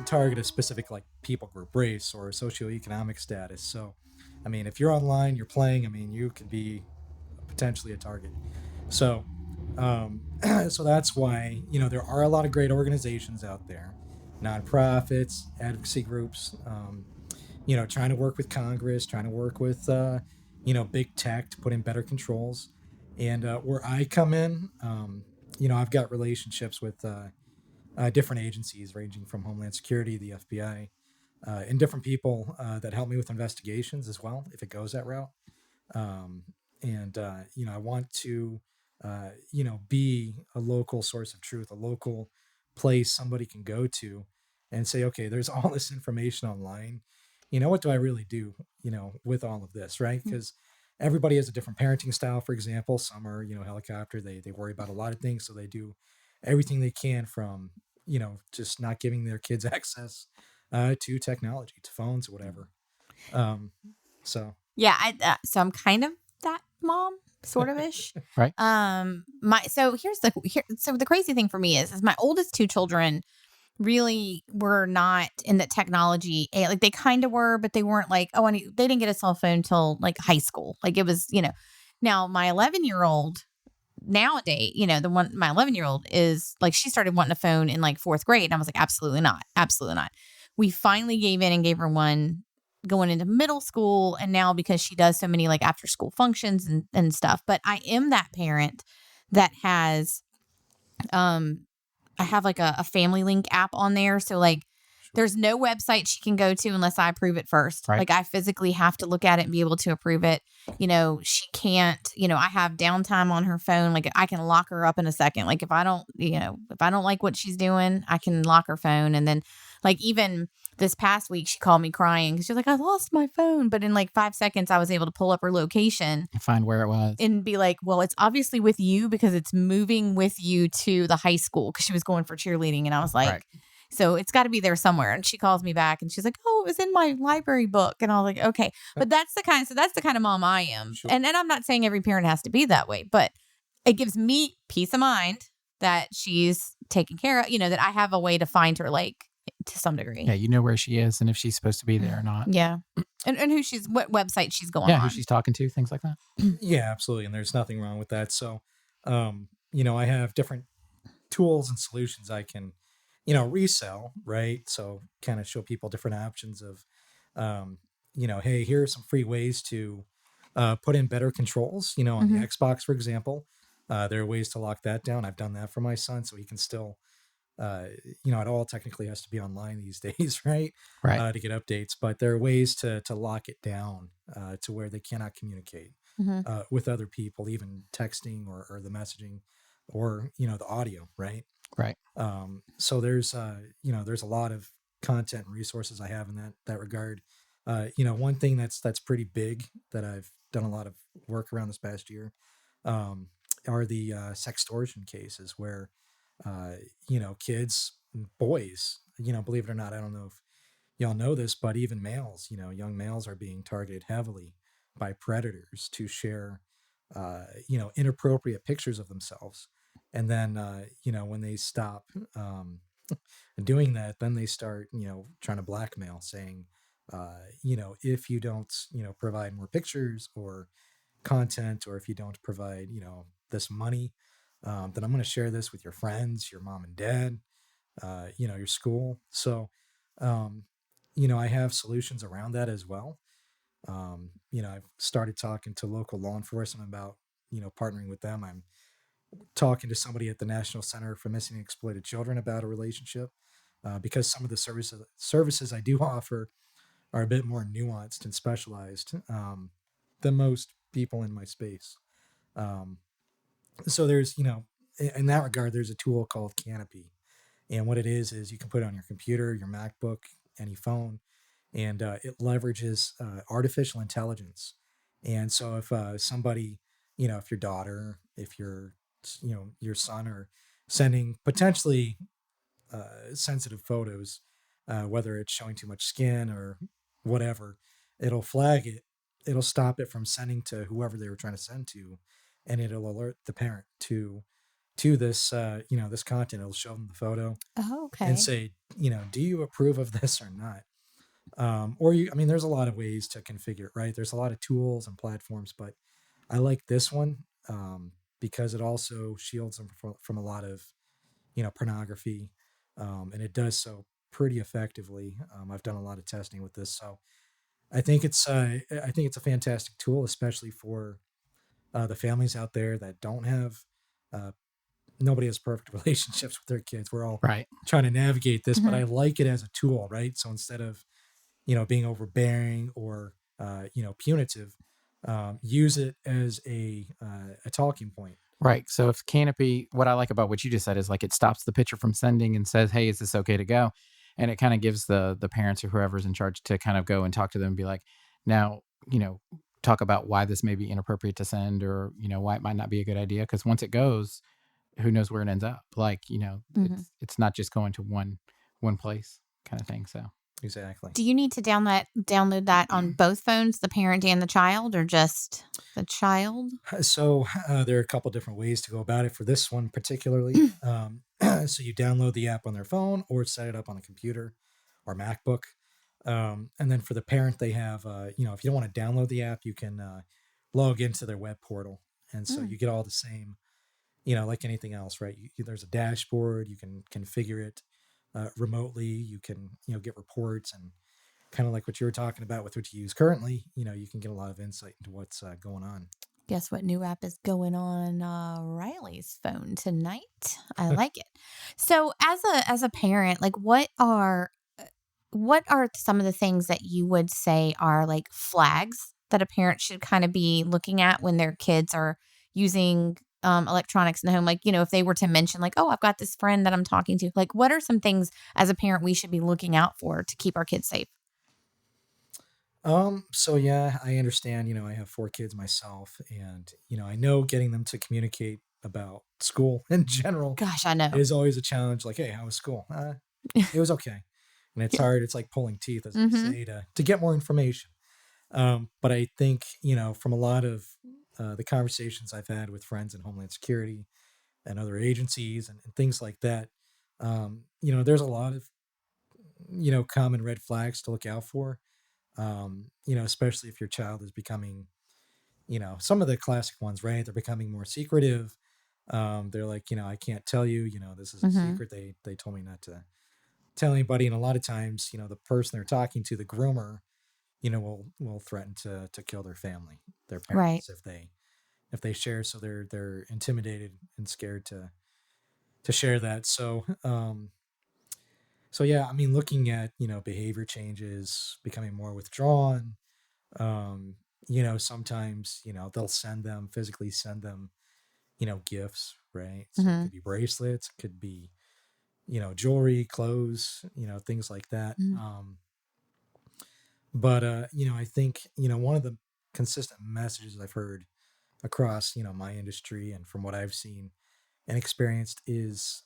target a specific like people group, race, or socioeconomic status. So, I mean, if you're online, you're playing. I mean, you could be potentially a target. So, so that's why there are a lot of great organizations out there, nonprofits, advocacy groups, trying to work with Congress, trying to work with big tech to put in better controls. And where I come in, I've got relationships with different agencies ranging from Homeland Security, the FBI, and different people that help me with investigations as well if it goes that route. And I want to be a local source of truth, a local place somebody can go to and say, okay, there's all this information online. What do I really do with all of this, right? Because everybody has a different parenting style. For example, some are helicopter, they worry about a lot of things, so they do everything they can from just not giving their kids access to technology, to phones or whatever. So Yeah, so I'm kind of that mom, sort of ish. Right. So the crazy thing for me is my oldest two children really were not in the technology. Like they kind of were, but they weren't like, they didn't get a cell phone till like high school. Like it was, now my 11-year-old nowadays, my 11-year-old is like, she started wanting a phone in like 4th grade. And I was like, absolutely not. Absolutely not. We finally gave in and gave her one going into middle school. And now because she does so many like after school functions and stuff, but I am that parent that has, I have like a family link app on there. So like there's no website she can go to unless I approve it first. Right. Like I physically have to look at it and be able to approve it. She can't, I have downtime on her phone. Like I can lock her up in a second. Like if I don't like what she's doing, I can lock her phone. And then like even this past week, she called me crying because she's like, I lost my phone. But in like 5 seconds, I was able to pull up her location And find where it was. and be like, well, it's obviously with you because it's moving with you to the high school because she was going for cheerleading. And I was like, Right. So it's got to be there somewhere. And she calls me back and she's like, "Oh, it was in my library book." And I was like, "Okay." But that's the kind of mom I am. Sure. And I'm not saying every parent has to be that way, but it gives me peace of mind that she's taken care of, that I have a way to find her, like, to some degree. Yeah, you know where she is and if she's supposed to be there or not. Yeah. And what website she's going on. Who she's talking to, things like that. Yeah, absolutely. And there's nothing wrong with that. So, I have different tools and solutions I can, resell, right? So kind of show people different options of, hey, here are some free ways to put in better controls, on the Xbox, for example. There are ways to lock that down. I've done that for my son so he can still, it all technically has to be online these days, right? Right. To get updates, but there are ways to lock it down to where they cannot communicate with other people, even texting or the messaging or, the audio, right? Right. So there's a lot of content and resources I have in that regard. One thing that's pretty big that I've done a lot of work around this past year are the sextortion cases where, kids, boys, believe it or not, I don't know if y'all know this, but even males, young males are being targeted heavily by predators to share, inappropriate pictures of themselves. And then, when they stop doing that, then they start, trying to blackmail, saying, if you don't, provide more pictures or content, or if you don't provide, this money, then I'm going to share this with your friends, your mom and dad, your school. So, I have solutions around that as well. I've started talking to local law enforcement about, partnering with them. I'm talking to somebody at the National Center for Missing and Exploited Children about a relationship because some of the services I do offer are a bit more nuanced and specialized than most people in my space. So there's, in that regard, there's a tool called Canopy. And what it is you can put it on your computer, your MacBook, any phone, and it leverages artificial intelligence. And so if somebody, if your daughter, if your son are sending potentially sensitive photos, whether it's showing too much skin or whatever, it'll flag it. It'll stop it from sending to whoever they were trying to send to, and it'll alert the parent to this this content. It'll show them the photo and say, do you approve of this or not? There's a lot of ways to configure it, right? There's a lot of tools and platforms, but I like this one because it also shields them from a lot of, pornography, and it does so pretty effectively. I've done a lot of testing with this, so I think it's a fantastic tool, especially for the families out there that don't have. Nobody has perfect relationships with their kids. We're all right trying to navigate this, but I like it as a tool, right? So instead of, being overbearing or, punitive, use it as a talking point. Right. So if Canopy, what I like about what you just said is like it stops the picture from sending and says, "Hey, is this okay to go?" And it kind of gives the parents or whoever's in charge to kind of go and talk to them and be like, now, talk about why this may be inappropriate to send or, why it might not be a good idea. Because once it goes, who knows where it ends up? Like, it's not just going to one place kind of thing. So Exactly. Do you need to download that on both phones, the parent and the child, or just the child? So there are a couple different ways to go about it for this one particularly. So you download the app on their phone or set it up on a computer or MacBook. And then for the parent, they have, if you don't want to download the app, you can log into their web portal. And so you get all the same, like anything else, right? There's a dashboard, you can configure it remotely, you can, get reports and kind of like what you were talking about with what you use currently, you can get a lot of insight into what's going on. Guess what new app is going on Riley's phone tonight? I like it. So as a parent, like what are some of the things that you would say are like flags that a parent should kind of be looking at when their kids are using electronics in the home? Like, if they were to mention like, oh, I've got this friend that I'm talking to, like what are some things as a parent we should be looking out for to keep our kids safe? So yeah, I understand, I have 4 kids myself and, I know getting them to communicate about school in general Gosh, I know. is always a challenge. Like, hey, how was school? it was okay. And it's hard. It's like pulling teeth, as they say, to get more information. But I think, from a lot of the conversations I've had with friends in Homeland Security and other agencies and things like that, there's a lot of, common red flags to look out for, especially if your child is becoming, some of the classic ones, right? They're becoming more secretive. They're like, I can't tell you, this is a secret. They told me not to tell anybody. And a lot of times, the person they're talking to, the groomer, will threaten to kill their family, their Right. parents, if they share. So they're intimidated and scared to share that. So yeah, I mean, looking at behavior changes, becoming more withdrawn. Um, sometimes they'll physically send them gifts, right? So it Hmm. could be bracelets, it could be jewelry, clothes, things like that. Hmm. But I think one of the consistent messages I've heard across my industry and from what I've seen and experienced is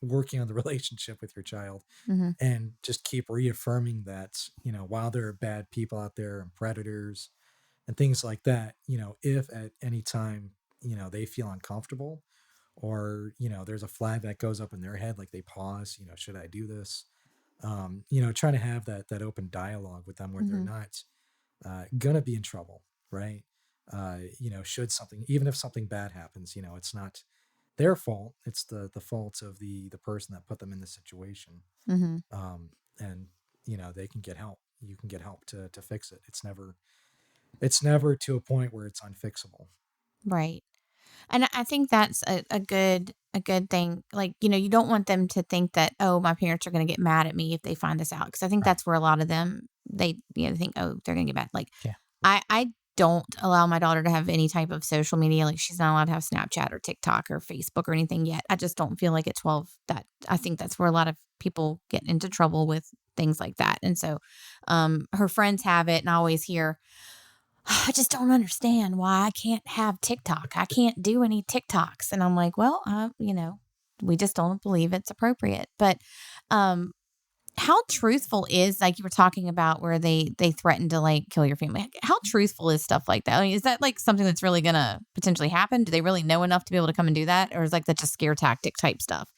working on the relationship with your child Hmm. and just keep reaffirming that while there are bad people out there and predators and things like that, if at any time they feel uncomfortable or there's a flag that goes up in their head, like they pause, should I do this? Trying to have that open dialogue with them where they're Hmm. not gonna be in trouble, right? Should something, even if something bad happens, it's not their fault. It's the fault of the person that put them in the situation. Hmm. And they can get help. You can get help to fix it. It's never to a point where it's unfixable. Right. And I think that's a good thing. Like, you don't want them to think that, oh, my parents are going to get mad at me if they find this out. Because I think Right. that's where a lot of them, they think, oh, they're going to get mad. Like, Yeah. I don't allow my daughter to have any type of social media. Like, she's not allowed to have Snapchat or TikTok or Facebook or anything yet. I just don't feel like at 12 that I think that's where a lot of people get into trouble with things like that. And so, her friends have it, and I always hear, I just don't understand why I can't have TikTok. I can't do any TikToks. And I'm like, well, we just don't believe it's appropriate. But um, how truthful is, like you were talking about where they threaten to like kill your family? How truthful is stuff like that? I mean, is that like something that's really going to potentially happen? Do they really know enough to be able to come and do that? Or is like that just scare tactic type stuff?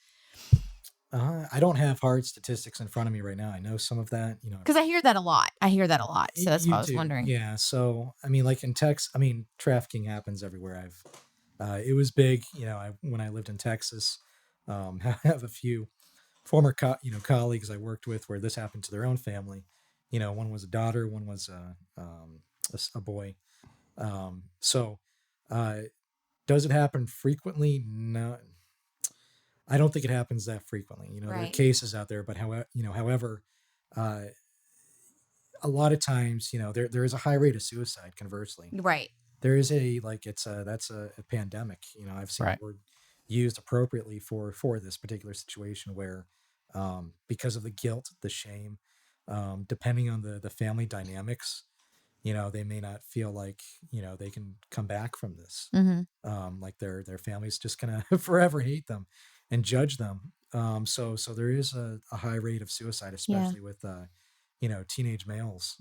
I don't have hard statistics in front of me right now. I know some of that, Because I hear that a lot. So that's why I was YouTube. wondering. Yeah. So, I mean, like in Texas, I mean, trafficking happens everywhere. It was big, when I lived in Texas. I have a few former, colleagues I worked with where this happened to their own family. One was a daughter, one was a boy. So, uh, does it happen frequently? No, I don't think it happens that frequently. There are Right. cases out there, but however, uh, a lot of times, there is a high rate of suicide. Conversely, Right. there is that's a pandemic. I've seen Right. the word used appropriately for this particular situation where, because of the guilt, the shame, depending on the family dynamics, they may not feel like they can come back from this. Mm-hmm. Like their family's just gonna forever hate them and judge them. So there is a high rate of suicide, Yeah. especially with teenage males.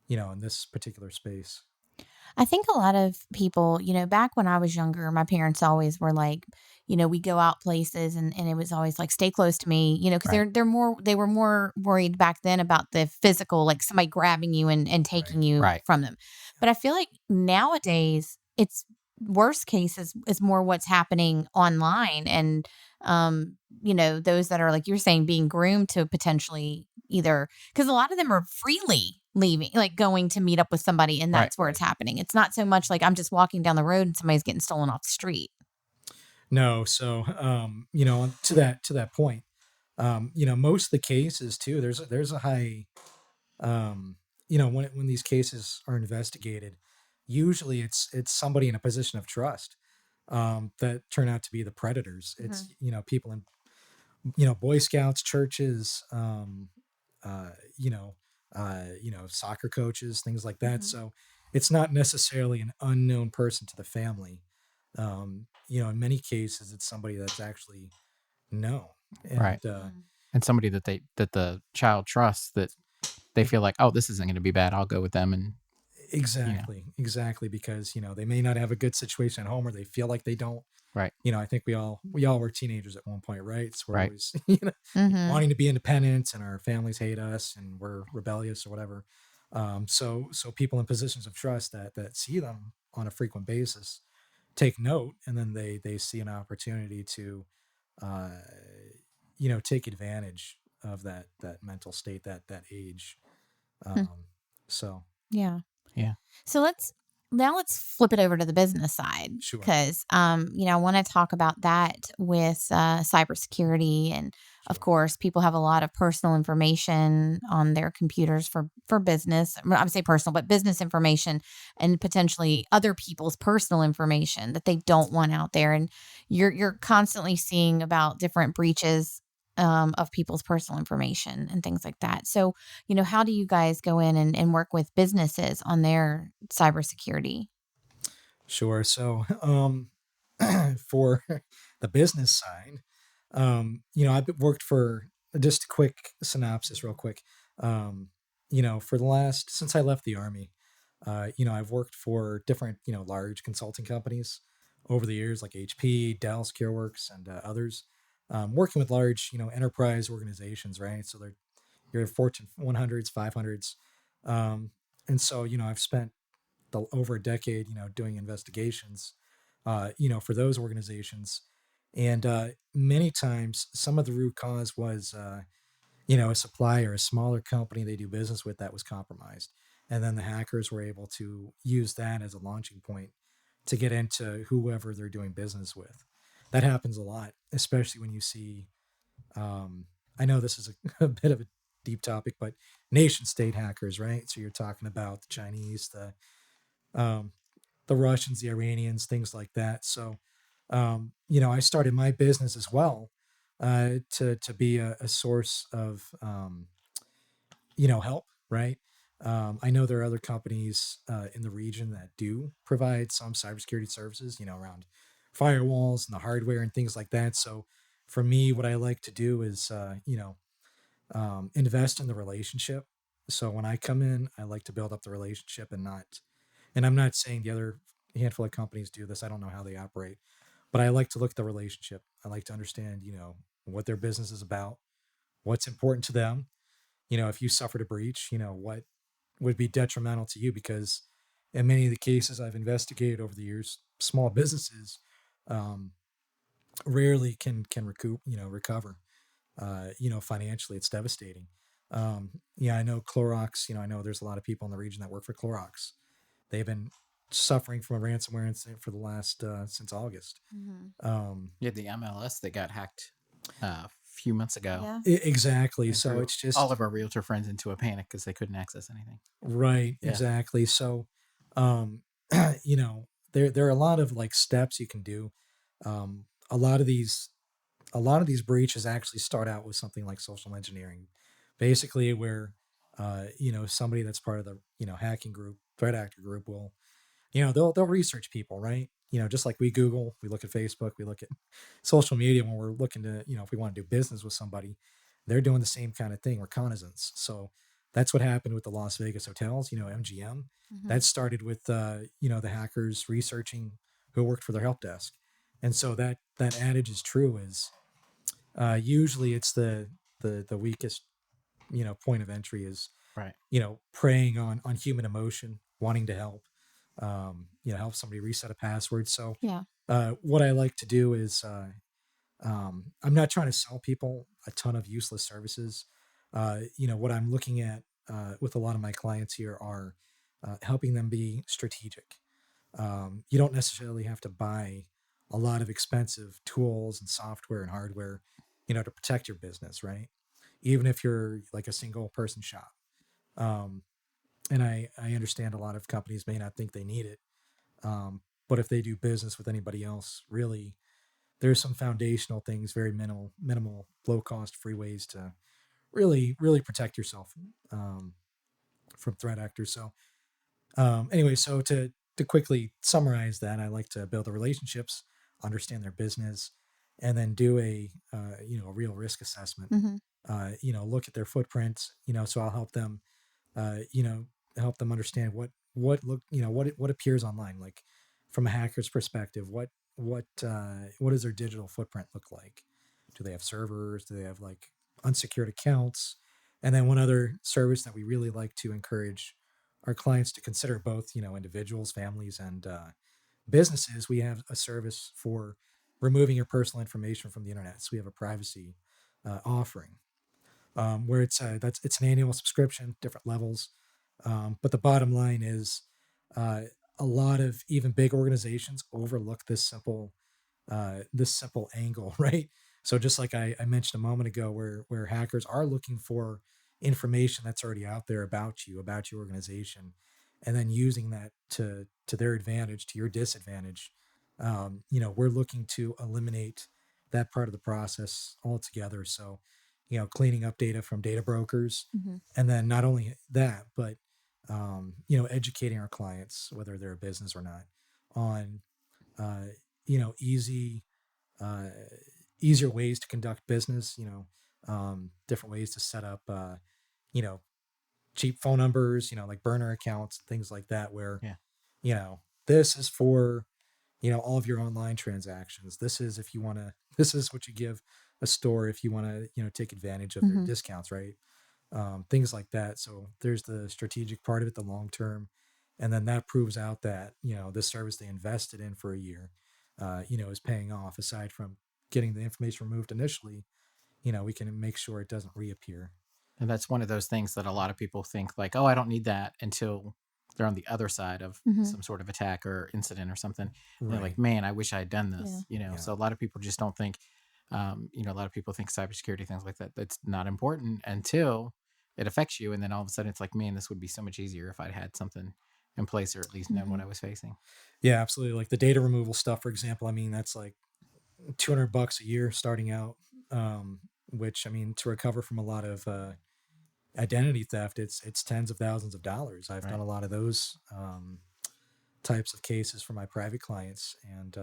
In this particular space. I think a lot of people, back when I was younger, my parents always were like, we go out places and it was always like, stay close to me, because Right. they were more worried back then about the physical, like somebody grabbing you and taking you Right. from them. But I feel like nowadays it's worst case is more what's happening online and, those that are like you're saying being groomed to potentially either because a lot of them are freely leaving, like going to meet up with somebody, and Right. that's where it's happening. It's not so much like I'm just walking down the road and somebody's getting stolen off the street. No, so to that point, most of the cases too. There's a high, when these cases are investigated, usually it's somebody in a position of trust, that turn out to be the predators. It's people in Boy Scouts, churches, uh, you know, soccer coaches, things like that. Mhm. So it's not necessarily an unknown person to the family. In many cases, it's somebody that's actually known. And, Right. And somebody that the child trusts, that they feel like, oh, this isn't going to be bad. I'll go with them. And Exactly, because they may not have a good situation at home, or they feel like they don't. right, I think we all were teenagers at one point, right? So we're right, always Mm-hmm. wanting to be independent, and our families hate us, and we're rebellious or whatever. So people in positions of trust that see them on a frequent basis take note, and then they see an opportunity to, uh, take advantage of that mental state, that age. Um, so Yeah. yeah, So let's flip it over to the business side, Sure. because I want to talk about that with cybersecurity, and of Sure. course, people have a lot of personal information on their computers for business. I would say personal, but business information, and potentially other people's personal information that they don't want out there. And you're constantly seeing about different breaches. Of people's personal information and things like that. So, how do you guys go in and work with businesses on their cybersecurity? Sure. So, for the business side, I've worked for, just a quick synopsis, real quick. Um, for the last, since I left the Army, I've worked for different, large consulting companies over the years, like HP, Dell, SecureWorks, and others. Working with large, enterprise organizations, right? So they're your Fortune 100s, 500s. And so, I've spent over a decade, doing investigations, for those organizations. And many times, some of the root cause was, a supplier, a smaller company they do business with, that was compromised. And then the hackers were able to use that as a launching point to get into whoever they're doing business with. That happens a lot, especially when you see, um, I know this is a bit of a deep topic, but nation state hackers, right? So you're talking about the Chinese, um, the Russians, the Iranians, things like that. So, I started my business as well, to be a source of, help, right? I know there are other companies in the region that do provide some cybersecurity services, around firewalls and the hardware and things like that. So, for me, what I like to do is, invest in the relationship. So when I come in, I like to build up the relationship, and I'm not saying the other handful of companies do this. I don't know how they operate, but I like to look at the relationship. I like to understand, what their business is about, what's important to them. If you suffered a breach, what would be detrimental to you, because in many of the cases I've investigated over the years, small businesses, um, rarely can recover, financially. It's devastating. Yeah, I know Clorox, I know there's a lot of people in the region that work for Clorox. They've been suffering from a ransomware incident for the last, since August. you had the MLS that got hacked a few months ago. Yeah. Exactly. And So threw it's just, all of our realtor friends into a panic because they couldn't access anything. right. Yeah. Exactly. So, um, there are a lot of like steps you can do. Um, a lot of these, a lot of these breaches actually start out with something like social engineering, basically where, somebody that's part of the, hacking group, threat actor group will, they'll research people, right? Just like we Google, we look at Facebook, we look at social media when we're looking to, if we want to do business with somebody, they're doing the same kind of thing, reconnaissance. So that's what happened with the Las Vegas hotels, MGM. That started with, the hackers researching who worked for their help desk. And so that adage is true, is, usually it's the weakest, point of entry is, Right. preying on human emotion, wanting to help, help somebody reset a password. So, Yeah. what I like to do is, I'm not trying to sell people a ton of useless services. What I'm looking at, with a lot of my clients here are, helping them be strategic. You don't necessarily have to buy a lot of expensive tools and software and hardware, to protect your business, right? Even if you're like a single person shop. Um, and I understand a lot of companies may not think they need it. But if they do business with anybody else, really, there's some foundational things, very minimal, low cost, free ways to really, really protect yourself, from threat actors. So, anyway, so to quickly summarize that, I like to build the relationships, understand their business, and then do a a real risk assessment. Mhm. Look at their footprint. So I'll help them, uh, you know, help them understand what appears online, like from a hacker's perspective. What does their digital footprint look like? Do they have servers? Do they have like unsecured accounts? And then one other service that we really like to encourage our clients to consider, both individuals, families, and businesses. We have a service for removing your personal information from the internet. So we have a privacy offering, where it's an annual subscription, different levels. But the bottom line is, uh, a lot of even big organizations overlook this simple angle, right? So just like I mentioned a moment ago, where hackers are looking for information that's already out there about you, about your organization, and then using that to their advantage, to your disadvantage. We're looking to eliminate that part of the process altogether. So, cleaning up data from data brokers, Mhm. and then not only that, but educating our clients, whether they're a business or not, on uh, easy uh, easier ways to conduct business. Different ways to set up you know cheap phone numbers, like burner accounts, things like that, where Yeah. this is for all of your online transactions. This is if you want to. This is what you give a store if you want to take advantage of their Mhm. discounts, right? Things like that. So there's the strategic part of it, the long term, and then that proves out that this service they invested in for a year, is paying off. Aside from getting the information removed initially, we can make sure it doesn't reappear. And that's one of those things that a lot of people think like, oh, I don't need that until they're on the other side of Mhm. some sort of attack or incident or something. And they're like, Right. man, I wish I had done Yeah. this. Yeah. So a lot of people just don't think, a lot of people think cybersecurity, things like that, that's not important until it affects you. And then all of a sudden it's like, man, this would be so much easier if I'd had something in place or at least known what Mhm. I was facing. Yeah, absolutely. Like the data removal stuff, for example. I mean, that's like $200 a year starting out. Which, I mean, to recover from a lot of identity theft, it's tens of thousands of dollars. I've Right. done a lot of those types of cases for my private clients, and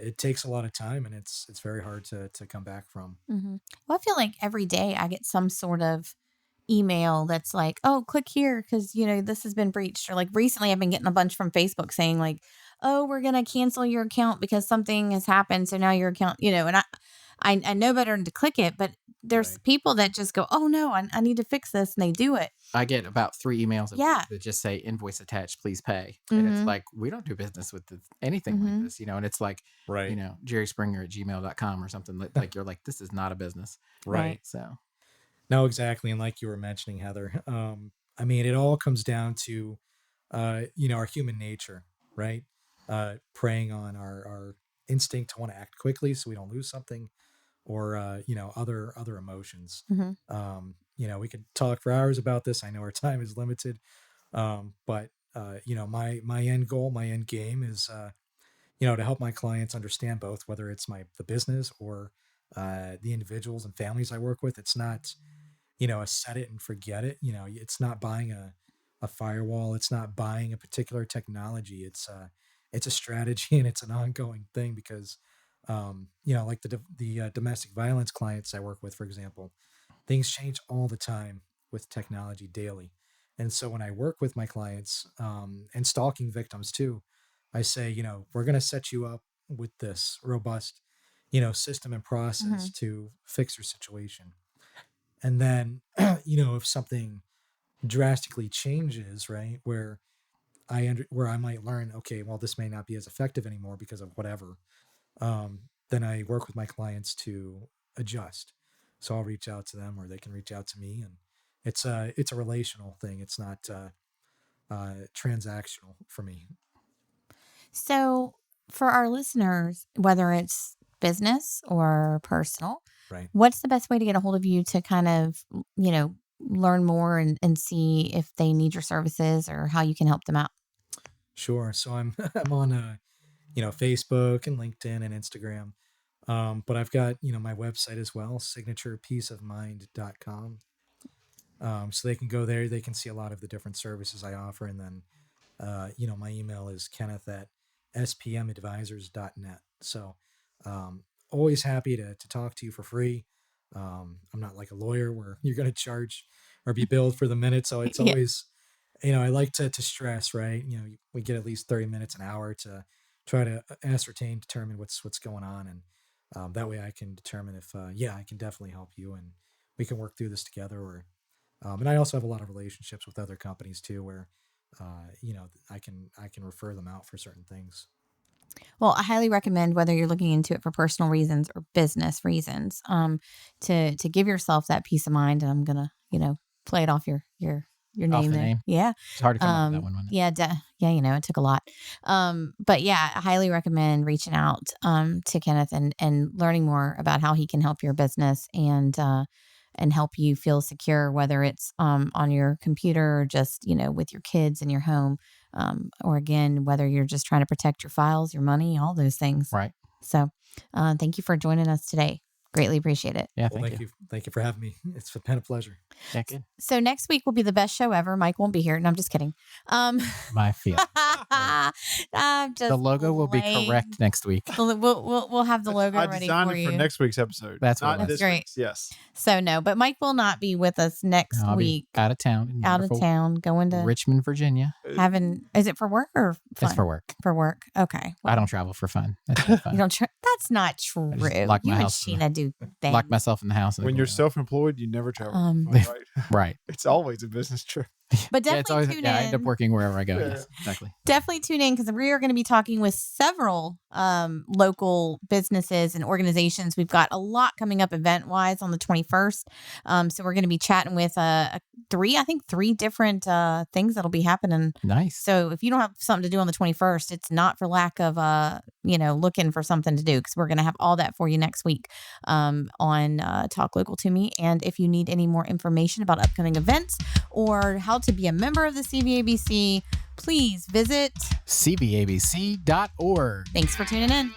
it takes a lot of time, and it's very hard to come back from. Mhm. Well, I feel like every day I get some sort of email that's like, "Oh, click here because this has been breached." Or like recently, I've been getting a bunch from Facebook saying like, "Oh, we're gonna cancel your account because something has happened. So now your account, and I know better than to click it, but there's Right. people that just go, "Oh no, I need to fix this," and they do it. I get about 3 emails a week Yeah. that just say invoice attached, please pay. And it's Mm-hmm. like, we don't do business with anything like Mm-hmm. this, and it's like, Right. Jerry Springer at gmail.com or something like you're like, this is not a business. Right. So No, exactly. And like you were mentioning, Heather, I mean, it all comes down to, our human nature, right? Preying on our instinct to want to act quickly so we don't lose something, or other emotions. Mm-hmm. We could talk for hours about this. I know our time is limited, but my end goal, my end game is to help my clients understand both, whether it's the business or the individuals and families I work with. It's not a set it and forget it. It's not buying a firewall. It's not buying a particular technology. It's a strategy, and it's an ongoing thing, because like the domestic violence clients I work with, for example, things change all the time with technology daily. And so when I work with my clients, and stalking victims too, I say, we're going to set you up with this robust system and Mm-hmm. process to fix your situation. And then if something drastically changes, right, where I might learn, okay, well, this may not be as effective anymore because of whatever, then I work with my clients to adjust. So I'll reach out to them, or they can reach out to me, and it's a relational thing. It's not transactional for me. So, for our listeners, whether it's business or personal, Right. what's the best way to get a hold of you to kind of, learn more and see if they need your services or how you can help them out? Sure. So I'm I'm on Facebook and LinkedIn and Instagram. But I've got my website as well, signaturepeaceofmind.com. So they can go there. They can see a lot of the different services I offer. And then, my email is kenneth at spmadvisors.net. So always happy to talk to you for free. I'm not like a lawyer where you're going to charge or be billed for the minute. So it's Yeah. always, I like to stress, right? We get at least 30 minutes, an hour to try to determine what's going on. And that way I can determine if, I can definitely help you and we can work through this together. Or, and I also have a lot of relationships with other companies too, where, I can refer them out for certain things. Well, I highly recommend, whether you're looking into it for personal reasons or business reasons, to give yourself that peace of mind. And I'm gonna, play it off your Off name the there. name. Yeah. It's hard to come up with that one. Wasn't it? Yeah, it took a lot. But yeah, I highly recommend reaching out to Kenneth and learning more about how he can help your business and help you feel secure, whether it's on your computer or just, with your kids in your home. Or again, whether you're just trying to protect your files, your money, all those things. Right. So thank you for joining us today. Greatly appreciate it. Yeah. Well, Thank you. Thank you for having me. It's been a pleasure. Yeah. Good. So next week will be the best show ever. Mike won't be here. No, I'm just kidding. My feel. I'm just The logo will be playing. correct next week. We'll have the logo I ready designed for it you. for next week's episode. That's what not it was. this That's great. week's. Yes. So no, but Mike will not be with us next I'll week. be out of town. in Out of wonderful town, going to Richmond, Virginia. having. Is it for work or fun? It's for work. For work. Okay. I don't travel for fun. That's not fun. You don't. That's not true. just lock my You and house in Sheena do things. Lock myself in the house. and When go you're out. self-employed, you never travel. Yeah. Right? right. It's always a business trip. But Yeah, it's definitely always, tune I end up in. working wherever I go. Yeah. Yes, exactly. Definitely tune in, because we are going to be talking with several local businesses and organizations. We've got a lot coming up event wise on the 21st. So we're going to be chatting with three different things that'll be happening. Nice. So if you don't have something to do on the 21st, it's not for lack of looking for something to do, because we're going to have all that for you next week on Talk Local to Me. And if you need any more information about upcoming events or how to be a member of the CVABC, please visit. CVABC.org. Thanks for tuning in.